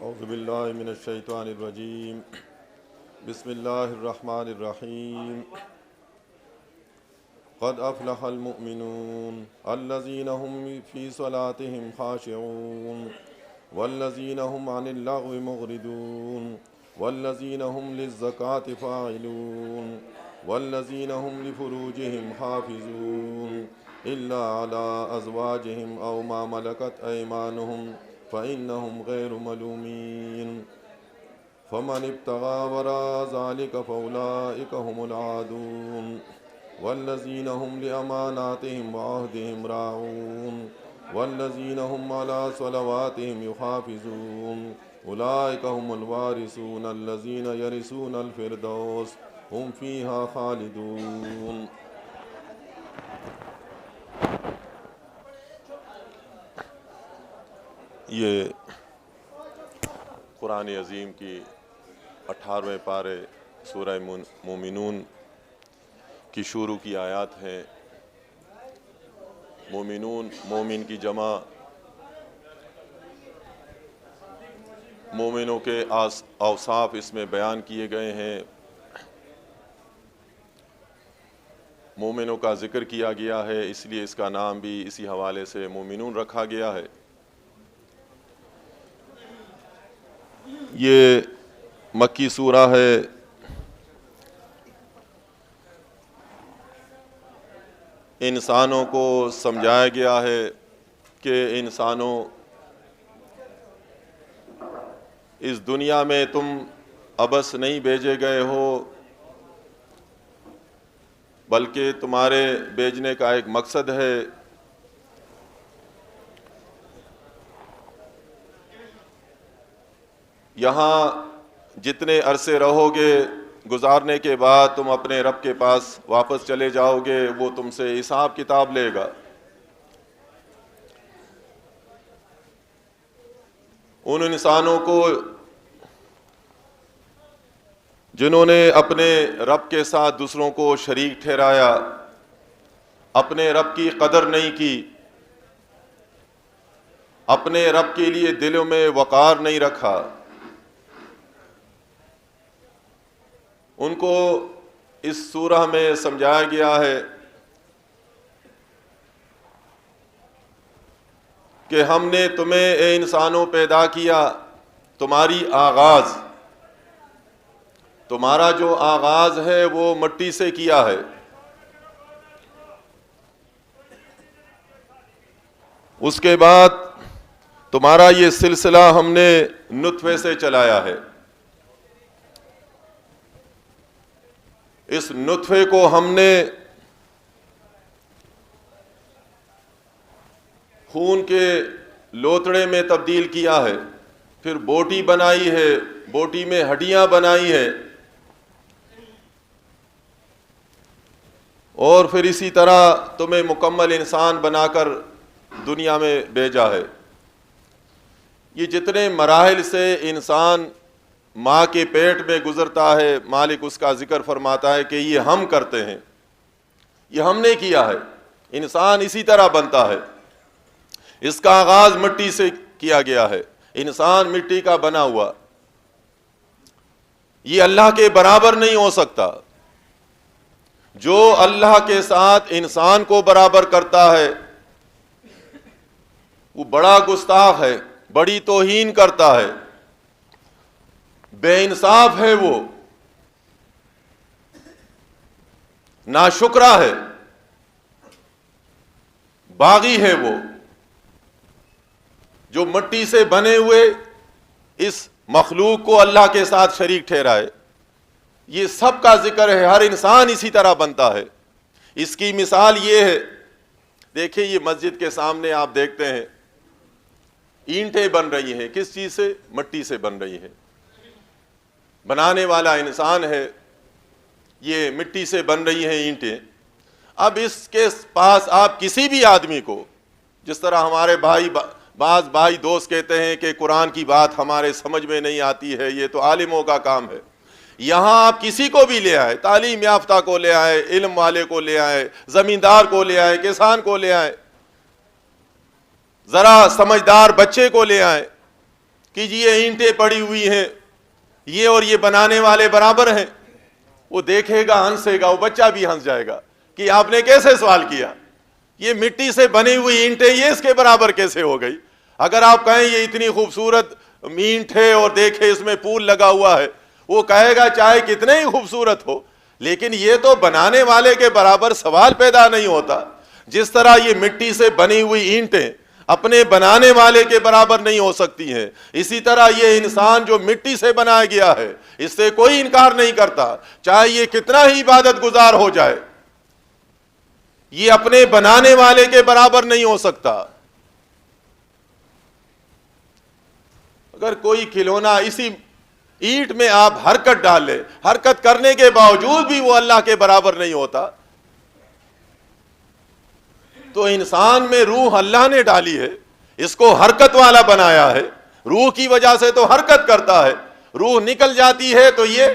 اعوذ باللہ من الشیطان الرجیم بسم اللہ الرحمن الرحیم قد افلح المؤمنون الذین هم فی صلاتهم خاشعون والذین هم عن اللغو معرضون والذین هم للزکاة فاعلون والذین هم لفروجهم حافظون الا علی ازواجهم او ما ملکت ایمانهم فإنهم غیر ملومین فمن ابتغى وراء ذلك فأولئك هم العادون والذین هم لأماناتهم وعهدهم راعون والذین هم على صلواتهم يحافظون أولئك هم الوارثون الذین يرثون الفردوس هم فيها خالدون۔ یہ قرآن عظیم کی 18ویں پارے سورہ مومنون کی شروع کی آیات ہیں۔ مومنون، مومن کی جمع، مومنوں کے اوصاف اس میں بیان کیے گئے ہیں، مومنوں کا ذکر کیا گیا ہے، اس لیے اس کا نام بھی اسی حوالے سے مومنون رکھا گیا ہے۔ یہ مکی سورہ ہے۔ انسانوں کو سمجھایا گیا ہے کہ انسانوں، اس دنیا میں تم ابس نہیں بھیجے گئے ہو، بلکہ تمہارے بھیجنے کا ایک مقصد ہے۔ یہاں جتنے عرصے رہو گے، گزارنے کے بعد تم اپنے رب کے پاس واپس چلے جاؤ گے، وہ تم سے حساب کتاب لے گا۔ ان انسانوں کو جنہوں نے اپنے رب کے ساتھ دوسروں کو شریک ٹھہرایا، اپنے رب کی قدر نہیں کی، اپنے رب کے لیے دلوں میں وقار نہیں رکھا، ان کو اس سورہ میں سمجھایا گیا ہے کہ ہم نے تمہیں اے انسانوں پیدا کیا، تمہاری آغاز، تمہارا جو آغاز ہے وہ مٹی سے کیا ہے، اس کے بعد تمہارا یہ سلسلہ ہم نے نطفے سے چلایا ہے، اس نطفے کو ہم نے خون کے لوتڑے میں تبدیل کیا ہے، پھر بوٹی بنائی ہے، بوٹی میں ہڈیاں بنائی ہے، اور پھر اسی طرح تمہیں مکمل انسان بنا کر دنیا میں بھیجا ہے۔ یہ جتنے مراحل سے انسان ماں کے پیٹ میں گزرتا ہے، مالک اس کا ذکر فرماتا ہے کہ یہ ہم کرتے ہیں، یہ ہم نے کیا ہے۔ انسان اسی طرح بنتا ہے، اس کا آغاز مٹی سے کیا گیا ہے، انسان مٹی کا بنا ہوا، یہ اللہ کے برابر نہیں ہو سکتا۔ جو اللہ کے ساتھ انسان کو برابر کرتا ہے وہ بڑا گستاخ ہے، بڑی توہین کرتا ہے، بے انصاف ہے، وہ ناشکرا ہے، باغی ہے، وہ جو مٹی سے بنے ہوئے اس مخلوق کو اللہ کے ساتھ شریک ٹھہرائے۔ یہ سب کا ذکر ہے، ہر انسان اسی طرح بنتا ہے۔ اس کی مثال یہ ہے، دیکھیں یہ مسجد کے سامنے آپ دیکھتے ہیں اینٹیں بن رہی ہیں، کس چیز سے؟ مٹی سے بن رہی ہیں، بنانے والا انسان ہے، یہ مٹی سے بن رہی ہیں اینٹیں۔ اب اس کے پاس آپ کسی بھی آدمی کو، جس طرح ہمارے بعض بھائی دوست کہتے ہیں کہ قرآن کی بات ہمارے سمجھ میں نہیں آتی ہے، یہ تو عالموں کا کام ہے، یہاں آپ کسی کو بھی لے آئے، تعلیم یافتہ کو لے آئے، علم والے کو لے آئے، زمیندار کو لے آئے، کسان کو لے آئے، ذرا سمجھدار بچے کو لے آئے، کہ جی یہ اینٹیں پڑی ہوئی ہیں، یہ اور یہ بنانے والے برابر ہیں، وہ دیکھے گا، ہنسے گا، وہ بچہ بھی ہنس جائے گا کہ آپ نے کیسے سوال کیا، یہ مٹی سے بنی ہوئی اینٹیں یہ اس کے برابر کیسے ہو گئی؟ اگر آپ کہیں یہ اتنی خوبصورت اینٹ ہے اور دیکھے اس میں پھول لگا ہوا ہے، وہ کہے گا چاہے کتنے ہی خوبصورت ہو، لیکن یہ تو بنانے والے کے برابر سوال پیدا نہیں ہوتا۔ جس طرح یہ مٹی سے بنی ہوئی اینٹیں اپنے بنانے والے کے برابر نہیں ہو سکتی ہیں، اسی طرح یہ انسان جو مٹی سے بنایا گیا ہے اس سے کوئی انکار نہیں کرتا، چاہے یہ کتنا ہی عبادت گزار ہو جائے، یہ اپنے بنانے والے کے برابر نہیں ہو سکتا۔ اگر کوئی کھلونا اسی اینٹ میں آپ حرکت ڈال لے، حرکت کرنے کے باوجود بھی وہ اللہ کے برابر نہیں ہوتا، تو انسان میں روح اللہ نے ڈالی ہے، اس کو حرکت والا بنایا ہے، روح کی وجہ سے تو حرکت کرتا ہے، روح نکل جاتی ہے تو یہ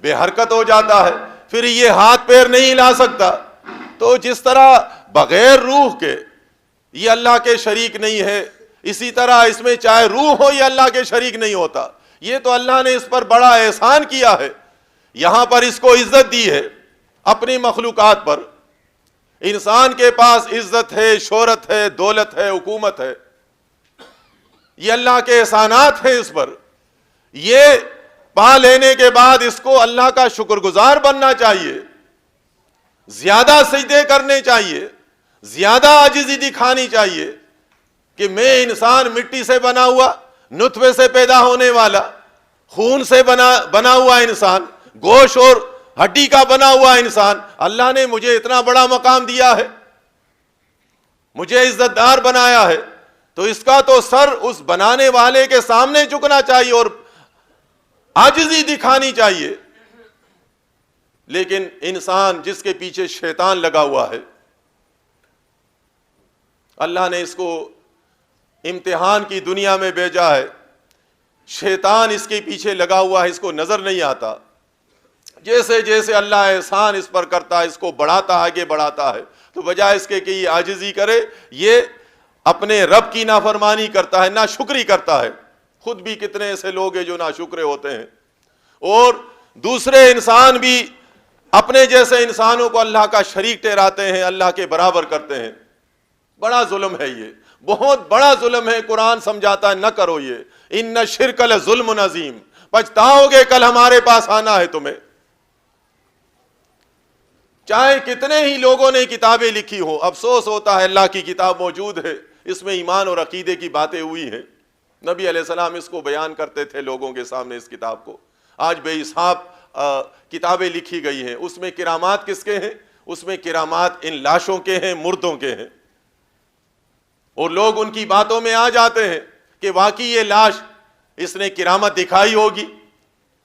بے حرکت ہو جاتا ہے، پھر یہ ہاتھ پیر نہیں ہلا سکتا۔ تو جس طرح بغیر روح کے یہ اللہ کے شریک نہیں ہے، اسی طرح اس میں چاہے روح ہو یہ اللہ کے شریک نہیں ہوتا۔ یہ تو اللہ نے اس پر بڑا احسان کیا ہے، یہاں پر اس کو عزت دی ہے اپنی مخلوقات پر۔ انسان کے پاس عزت ہے، شہرت ہے، دولت ہے، حکومت ہے، یہ اللہ کے احسانات ہیں اس پر۔ یہ پا لینے کے بعد اس کو اللہ کا شکر گزار بننا چاہیے، زیادہ سجدے کرنے چاہیے، زیادہ عاجزی دکھانی چاہیے کہ میں انسان مٹی سے بنا ہوا، نطفے سے پیدا ہونے والا، خون سے بنا ہوا انسان، گوشت اور ہڈی کا بنا ہوا انسان، اللہ نے مجھے اتنا بڑا مقام دیا ہے، مجھے عزت دار بنایا ہے، تو اس کا تو سر اس بنانے والے کے سامنے جھکنا چاہیے اور عاجزی دکھانی چاہیے۔ لیکن انسان جس کے پیچھے شیطان لگا ہوا ہے، اللہ نے اس کو امتحان کی دنیا میں بھیجا ہے، شیطان اس کے پیچھے لگا ہوا ہے، اس کو نظر نہیں آتا، جیسے جیسے اللہ احسان اس پر کرتا ہے اس کو بڑھاتا، آگے بڑھاتا ہے، تو بجائے اس کے کہ یہ عاجزی کرے، یہ اپنے رب کی نافرمانی کرتا ہے، ناشکری کرتا ہے۔ خود بھی کتنے ایسے لوگ ہیں جو ناشکرے ہوتے ہیں، اور دوسرے انسان بھی اپنے جیسے انسانوں کو اللہ کا شریک ٹھہراتے ہیں، اللہ کے برابر کرتے ہیں۔ بڑا ظلم ہے، یہ بہت بڑا ظلم ہے۔ قرآن سمجھاتا ہے نہ کرو یہ، ان شرک لظلم عظیم، پچھتاؤ گے کل ہمارے پاس آنا ہے تمہیں۔ چاہے کتنے ہی لوگوں نے کتابیں لکھی ہو، افسوس ہوتا ہے اللہ کی کتاب موجود ہے، اس میں ایمان اور عقیدے کی باتیں ہوئی ہیں، نبی علیہ السلام اس کو بیان کرتے تھے لوگوں کے سامنے اس کتاب کو۔ آج بے حساب کتابیں لکھی گئی ہیں، اس میں کرامات کس کے ہیں؟ اس میں کرامات ان لاشوں کے ہیں، مردوں کے ہیں، اور لوگ ان کی باتوں میں آ جاتے ہیں کہ واقعی یہ لاش اس نے کرامت دکھائی ہوگی،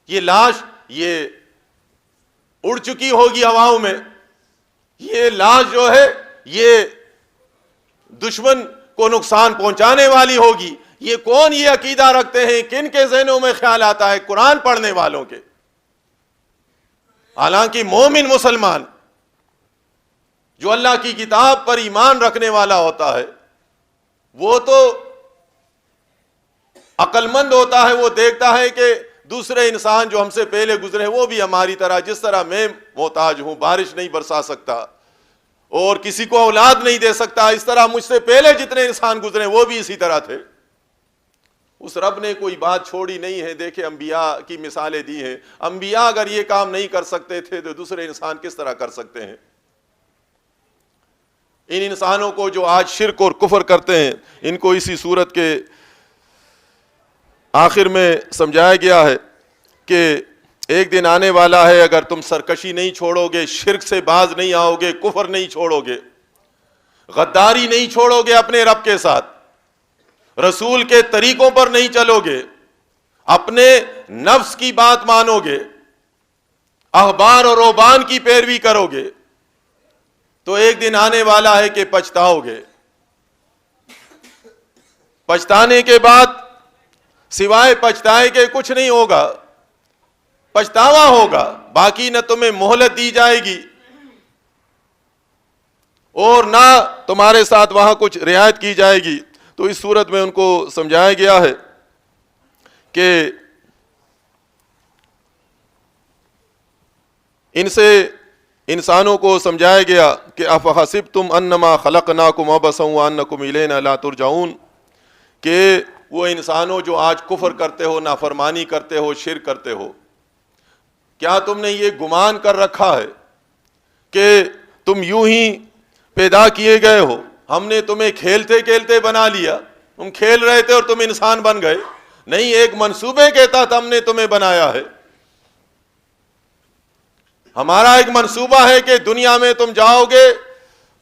یہ لاش یہ اڑ چکی ہوگی ہواؤں میں، یہ لاش جو ہے یہ دشمن کو نقصان پہنچانے والی ہوگی۔ یہ کون یہ عقیدہ رکھتے ہیں؟ کن کے ذہنوں میں خیال آتا ہے؟ قرآن پڑھنے والوں کے۔ حالانکہ مومن مسلمان جو اللہ کی کتاب پر ایمان رکھنے والا ہوتا ہے وہ تو عقل مند ہوتا ہے، وہ دیکھتا ہے کہ دوسرے انسان جو ہم سے پہلے گزرے وہ بھی ہماری طرح، جس طرح میں محتاج ہوں، بارش نہیں برسا سکتا اور کسی کو اولاد نہیں دے سکتا، اس طرح مجھ سے پہلے جتنے انسان گزرے وہ بھی اسی طرح تھے۔ اس رب نے کوئی بات چھوڑی نہیں ہے۔ دیکھیں انبیاء کی مثالیں دی ہیں، انبیاء اگر یہ کام نہیں کر سکتے تھے تو دوسرے انسان کس طرح کر سکتے ہیں؟ ان انسانوں کو جو آج شرک اور کفر کرتے ہیں، ان کو اسی صورت کے آخر میں سمجھایا گیا ہے کہ ایک دن آنے والا ہے، اگر تم سرکشی نہیں چھوڑو گے، شرک سے باز نہیں آؤ گے، کفر نہیں چھوڑو گے، غداری نہیں چھوڑو گے اپنے رب کے ساتھ، رسول کے طریقوں پر نہیں چلو گے، اپنے نفس کی بات مانو گے، احبار اور رہبان کی پیروی کرو گے، تو ایک دن آنے والا ہے کہ پچھتاؤ گے۔ پچھتانے کے بعد سوائے پچھتائے کے کچھ نہیں ہوگا، پچھتاوا ہوگا، باقی نہ تمہیں مہلت دی جائے گی اور نہ تمہارے ساتھ وہاں کچھ رعایت کی جائے گی۔ تو اس صورت میں ان کو سمجھایا گیا ہے کہ ان سے انسانوں کو سمجھایا گیا کہ افحسبتم انما خلقناکم عبثا وانکم الینا لا ترجعون، کہ وہ انسانوں جو آج کفر کرتے ہو، نافرمانی کرتے ہو، شرک کرتے ہو، کیا تم نے یہ گمان کر رکھا ہے کہ تم یوں ہی پیدا کیے گئے ہو، ہم نے تمہیں کھیلتے کھیلتے بنا لیا، تم کھیل رہے تھے اور تم انسان بن گئے؟ نہیں، ایک منصوبے کے تحت ہم نے تمہیں بنایا ہے۔ ہمارا ایک منصوبہ ہے کہ دنیا میں تم جاؤ گے،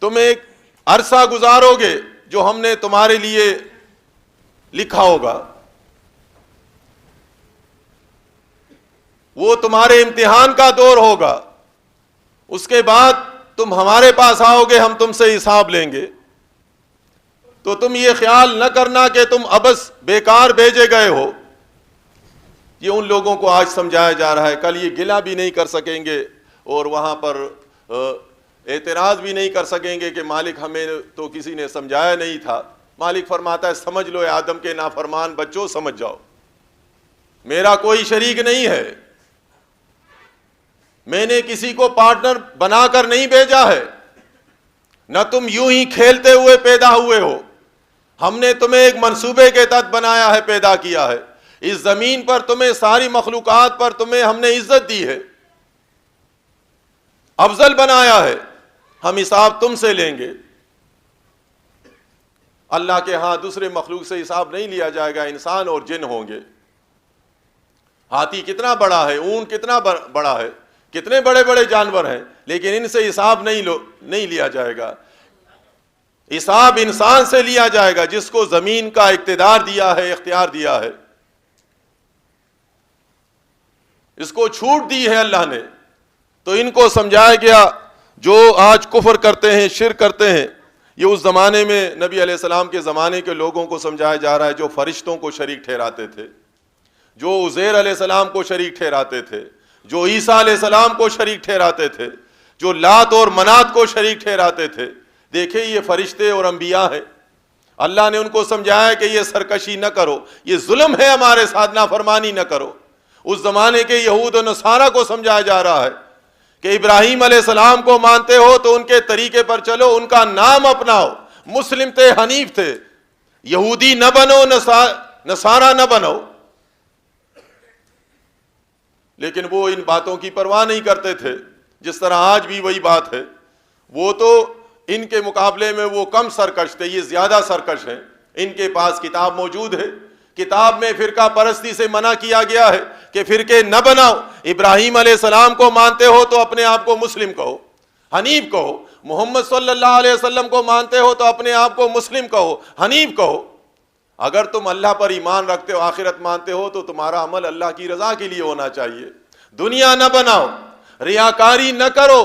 تم ایک عرصہ گزارو گے جو ہم نے تمہارے لیے لکھا ہوگا، وہ تمہارے امتحان کا دور ہوگا، اس کے بعد تم ہمارے پاس آؤ گے، ہم تم سے حساب لیں گے۔ تو تم یہ خیال نہ کرنا کہ تم ابس بیکار بھیجے گئے ہو۔ یہ ان لوگوں کو آج سمجھایا جا رہا ہے، کل یہ گلہ بھی نہیں کر سکیں گے اور وہاں پر اعتراض بھی نہیں کر سکیں گے کہ مالک ہمیں تو کسی نے سمجھایا نہیں تھا۔ مالک فرماتا ہے سمجھ لو اے آدم کے نافرمان بچوں، سمجھ جاؤ، میرا کوئی شریک نہیں ہے، میں نے کسی کو پارٹنر بنا کر نہیں بھیجا ہے، نہ تم یوں ہی کھیلتے ہوئے پیدا ہوئے ہو، ہم نے تمہیں ایک منصوبے کے تحت بنایا ہے، پیدا کیا ہے۔ اس زمین پر تمہیں، ساری مخلوقات پر تمہیں ہم نے عزت دی ہے، افضل بنایا ہے، ہم حساب تم سے لیں گے۔ اللہ کے ہاں دوسرے مخلوق سے حساب نہیں لیا جائے گا، انسان اور جن ہوں گے۔ ہاتھی کتنا بڑا ہے، اونٹ کتنا بڑا ہے، کتنے بڑے بڑے جانور ہیں، لیکن ان سے حساب نہیں لیا جائے گا۔ حساب انسان سے لیا جائے گا جس کو زمین کا اقتدار دیا ہے، اختیار دیا ہے، اس کو چھوٹ دی ہے اللہ نے۔ تو ان کو سمجھایا گیا جو آج کفر کرتے ہیں، شرک کرتے ہیں، یہ اس زمانے میں نبی علیہ السلام کے زمانے کے لوگوں کو سمجھایا جا رہا ہے جو فرشتوں کو شریک ٹھہراتے تھے، جو عزیر علیہ السلام کو شریک ٹھہراتے تھے، جو عیسیٰ علیہ السلام کو شریک ٹھہراتے تھے، جو لات اور منات کو شریک ٹھہراتے تھے۔ دیکھیں یہ فرشتے اور انبیاء ہیں، اللہ نے ان کو سمجھایا کہ یہ سرکشی نہ کرو، یہ ظلم ہے ہمارے ساتھ، نافرمانی نہ کرو۔ اس زمانے کے یہود و نصارہ کو سمجھایا جا رہا ہے کہ ابراہیم علیہ السلام کو مانتے ہو تو ان کے طریقے پر چلو، ان کا نام اپناؤ، مسلم تھے، حنیف تھے، یہودی نہ بنو، نصارہ نہ بنو۔ لیکن وہ ان باتوں کی پرواہ نہیں کرتے تھے، جس طرح آج بھی وہی بات ہے۔ وہ تو ان کے مقابلے میں وہ کم سرکش تھے، یہ زیادہ سرکش ہیں۔ ان کے پاس کتاب موجود ہے، کتاب میں فرقہ پرستی سے منع کیا گیا ہے کہ فرقے نہ بناؤ۔ ابراہیم علیہ السلام کو مانتے ہو تو اپنے آپ کو مسلم کہو، حنیف کہو۔ محمد صلی اللہ علیہ وسلم کو مانتے ہو تو اپنے آپ کو مسلم کہو، حنیف کہو۔ اگر تم اللہ پر ایمان رکھتے ہو، آخرت مانتے ہو، تو تمہارا عمل اللہ کی رضا کے لیے ہونا چاہیے۔ دنیا نہ بناؤ، ریاکاری نہ کرو،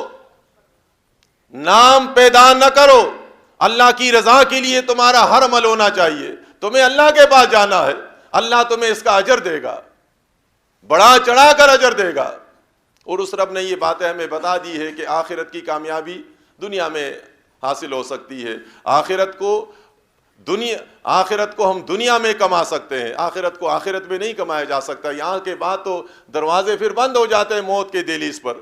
نام پیدا نہ کرو، اللہ کی رضا کے لیے تمہارا ہر عمل ہونا چاہیے۔ تمہیں اللہ کے پاس جانا ہے، اللہ تمہیں اس کا اجر دے گا، بڑا چڑھا کر اجر دے گا۔ اور اس رب نے یہ باتیں ہمیں بتا دی ہے کہ آخرت کی کامیابی دنیا میں حاصل ہو سکتی ہے۔ آخرت کو ہم دنیا میں کما سکتے ہیں، آخرت کو آخرت میں نہیں کمایا جا سکتا۔ یہاں کے بعد تو دروازے پھر بند ہو جاتے ہیں موت کے دہلیز پر۔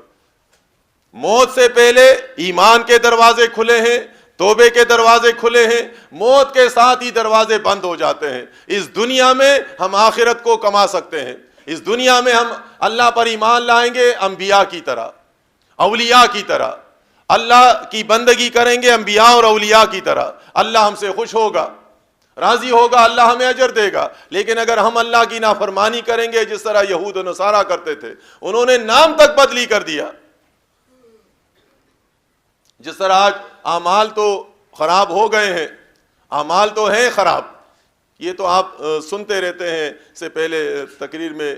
موت سے پہلے ایمان کے دروازے کھلے ہیں، توبے کے دروازے کھلے ہیں، موت کے ساتھ ہی دروازے بند ہو جاتے ہیں۔ اس دنیا میں ہم آخرت کو کما سکتے ہیں، اس دنیا میں ہم اللہ پر ایمان لائیں گے انبیاء کی طرح، اولیاء کی طرح، اللہ کی بندگی کریں گے انبیاء اور اولیاء کی طرح، اللہ ہم سے خوش ہوگا، راضی ہوگا، اللہ ہمیں اجر دے گا۔ لیکن اگر ہم اللہ کی نافرمانی کریں گے جس طرح یہود و نصارہ کرتے تھے، انہوں نے نام تک بدلی کر دیا۔ جس طرح آج اعمال تو خراب ہو گئے ہیں، اعمال تو ہیں خراب، یہ تو آپ سنتے رہتے ہیں۔ سے پہلے تقریر میں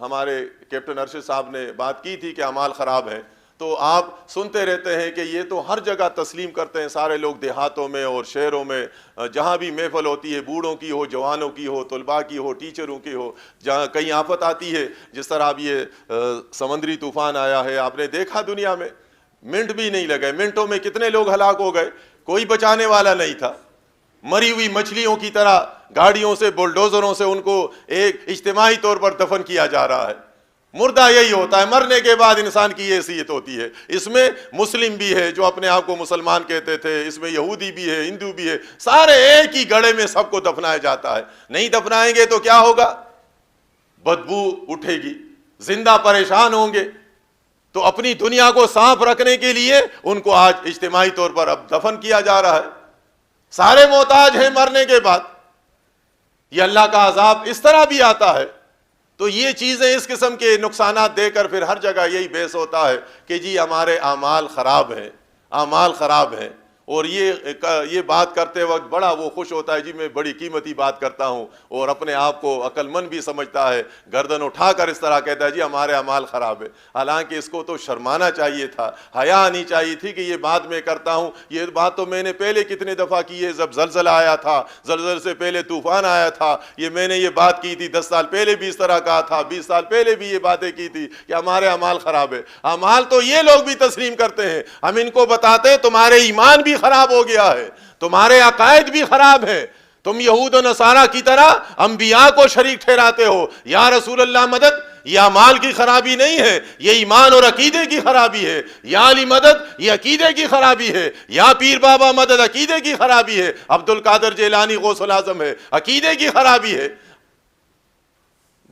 ہمارے کیپٹن ارشد صاحب نے بات کی تھی کہ اعمال خراب ہیں، تو آپ سنتے رہتے ہیں کہ یہ تو ہر جگہ تسلیم کرتے ہیں سارے لوگ، دیہاتوں میں اور شہروں میں، جہاں بھی محفل ہوتی ہے، بوڑھوں کی ہو، جوانوں کی ہو، طلباء کی ہو، ٹیچروں کی ہو، جہاں کہیں آفت آتی ہے، جس طرح اب یہ سمندری طوفان آیا ہے، آپ نے دیکھا دنیا میں منٹ بھی نہیں لگے، منٹوں میں کتنے لوگ ہلاک ہو گئے، کوئی بچانے والا نہیں تھا، مری ہوئی مچھلیوں کی طرح گاڑیوں سے بلڈوزروں سے ان کو ایک اجتماعی طور پر دفن کیا جا رہا ہے۔ مردہ یہی ہوتا ہے، مرنے کے بعد انسان کی یہ حیثیت ہوتی ہے۔ اس میں مسلم بھی ہے جو اپنے آپ کو مسلمان کہتے تھے، اس میں یہودی بھی ہے، ہندو بھی ہے، سارے ایک ہی گڑھے میں سب کو دفنایا جاتا ہے۔ نہیں دفنائیں گے تو کیا ہوگا؟ بدبو اٹھے گی، زندہ پریشان ہوں گے۔ تو اپنی دنیا کو صاف رکھنے کے لیے ان کو آج اجتماعی طور پر اب دفن کیا جا رہا ہے۔ سارے محتاج ہیں مرنے کے بعد۔ یہ اللہ کا عذاب اس طرح بھی آتا ہے۔ تو یہ چیزیں، اس قسم کے نقصانات دے کر پھر ہر جگہ یہی بحث ہوتا ہے کہ جی ہمارے اعمال خراب ہیں، اعمال خراب ہیں۔ اور یہ بات کرتے وقت بڑا وہ خوش ہوتا ہے، جی میں بڑی قیمتی بات کرتا ہوں، اور اپنے آپ کو عقل مند بھی سمجھتا ہے، گردن اٹھا کر اس طرح کہتا ہے جی ہمارے اعمال خراب ہے۔ حالانکہ اس کو تو شرمانا چاہیے تھا، حیا آنی چاہیے تھی کہ یہ بات میں کرتا ہوں۔ یہ بات تو میں نے پہلے کتنے دفعہ کی ہے، جب زلزلہ آیا تھا، زلزلے سے پہلے طوفان آیا تھا، یہ میں نے یہ بات کی تھی، 10 سال پہلے بھی اس طرح کہا تھا، 20 سال پہلے بھی یہ باتیں کی تھی کہ ہمارے اعمال خراب ہے۔ اعمال تو یہ لوگ بھی تسلیم کرتے ہیں، ہم ان کو بتاتے ہیں تمہارے ایمان بھی خراب ہو گیا ہے، تمہارے عقائد بھی خراب ہیں، تم یہود و نصارہ کی طرح انبیاء کو شریک ٹھہراتے ہو۔ یا رسول اللہ مدد، یہ اعمال کی خرابی نہیں ہے، یہ ایمان اور عقیدے کی خرابی ہے۔ یا علی مدد، یہ عقیدے کی خرابی ہے۔ یا پیر بابا مدد، عقیدے کی خرابی ہے۔ عبد القادر جیلانی غوث الاعظم ہے، عقیدے کی خرابی ہے۔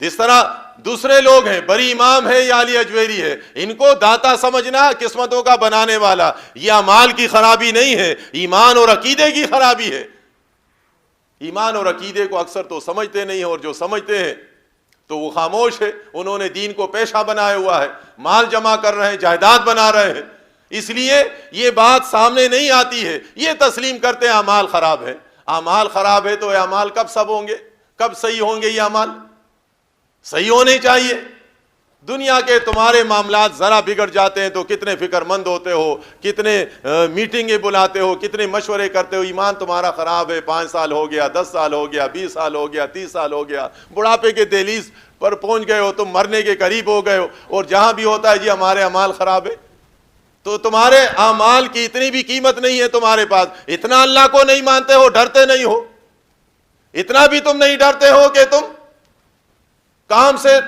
جس طرح دوسرے لوگ ہیں، بری امام ہے یا علی اجویری ہے، ان کو داتا سمجھنا، قسمتوں کا بنانے والا، یہ اعمال کی خرابی نہیں ہے، ایمان اور عقیدے کی خرابی ہے۔ ایمان اور عقیدے کو اکثر تو سمجھتے نہیں، اور جو سمجھتے ہیں تو وہ خاموش ہے۔ انہوں نے دین کو پیشہ بنایا ہوا ہے، مال جمع کر رہے ہیں، جائیداد بنا رہے ہیں، اس لیے یہ بات سامنے نہیں آتی ہے۔ یہ تسلیم کرتے ہیں اعمال خراب ہے۔ اعمال خراب ہے تو یہ اعمال کب سب ہوں گے؟ کب صحیح ہوں گے؟ یہ اعمال صحیح ہونے چاہیے۔ دنیا کے تمہارے معاملات ذرا بگڑ جاتے ہیں تو کتنے فکر مند ہوتے ہو، کتنے میٹنگیں بلاتے ہو، کتنے مشورے کرتے ہو۔ ایمان تمہارا خراب ہے، 5 سال ہو گیا، 10 سال ہو گیا، 20 سال ہو گیا، 30 سال ہو گیا، بڑھاپے کے دہلیز پر پہنچ گئے ہو، تم مرنے کے قریب ہو گئے ہو، اور جہاں بھی ہوتا ہے جی ہمارے اعمال خراب ہے۔ تو تمہارے اعمال کی اتنی بھی قیمت نہیں ہے تمہارے پاس، اتنا اللہ کو نہیں مانتے ہو، ڈرتے نہیں ہو، اتنا بھی تم نہیں ڈرتے ہو کہ تم کام سے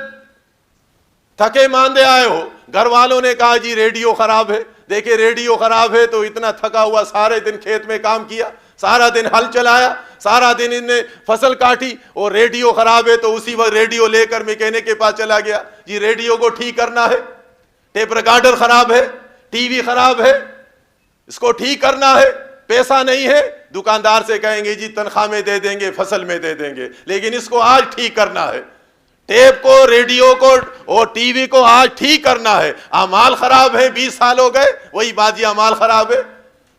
تھکے ماندے آئے ہو۔ گھر والوں نے کہا جی ریڈیو خراب ہے، دیکھیں ریڈیو خراب ہے تو اتنا تھکا ہوا، سارے دن کھیت میں کام کیا، سارا دن ہل چلایا، سارا دن ان نے فصل کاٹی، اور ریڈیو خراب ہے تو اسی وقت ریڈیو لے کر میکینک کے پاس چلا گیا، جی ریڈیو کو ٹھیک کرنا ہے۔ ٹیپ ریکارڈر خراب ہے، ٹی وی خراب ہے، اس کو ٹھیک کرنا ہے، پیسہ نہیں ہے، دکاندار سے کہیں گے جی تنخواہ میں دے دیں گے، فصل میں دے دیں گے، لیکن اس کو آج ٹھیک کرنا ہے، ٹیپ کو، ریڈیو کو اور ٹی وی کو آج ٹھیک کرنا ہے۔ اعمال خراب ہے، 20 سال ہو گئے، وہی بات، یہ اعمال خراب ہے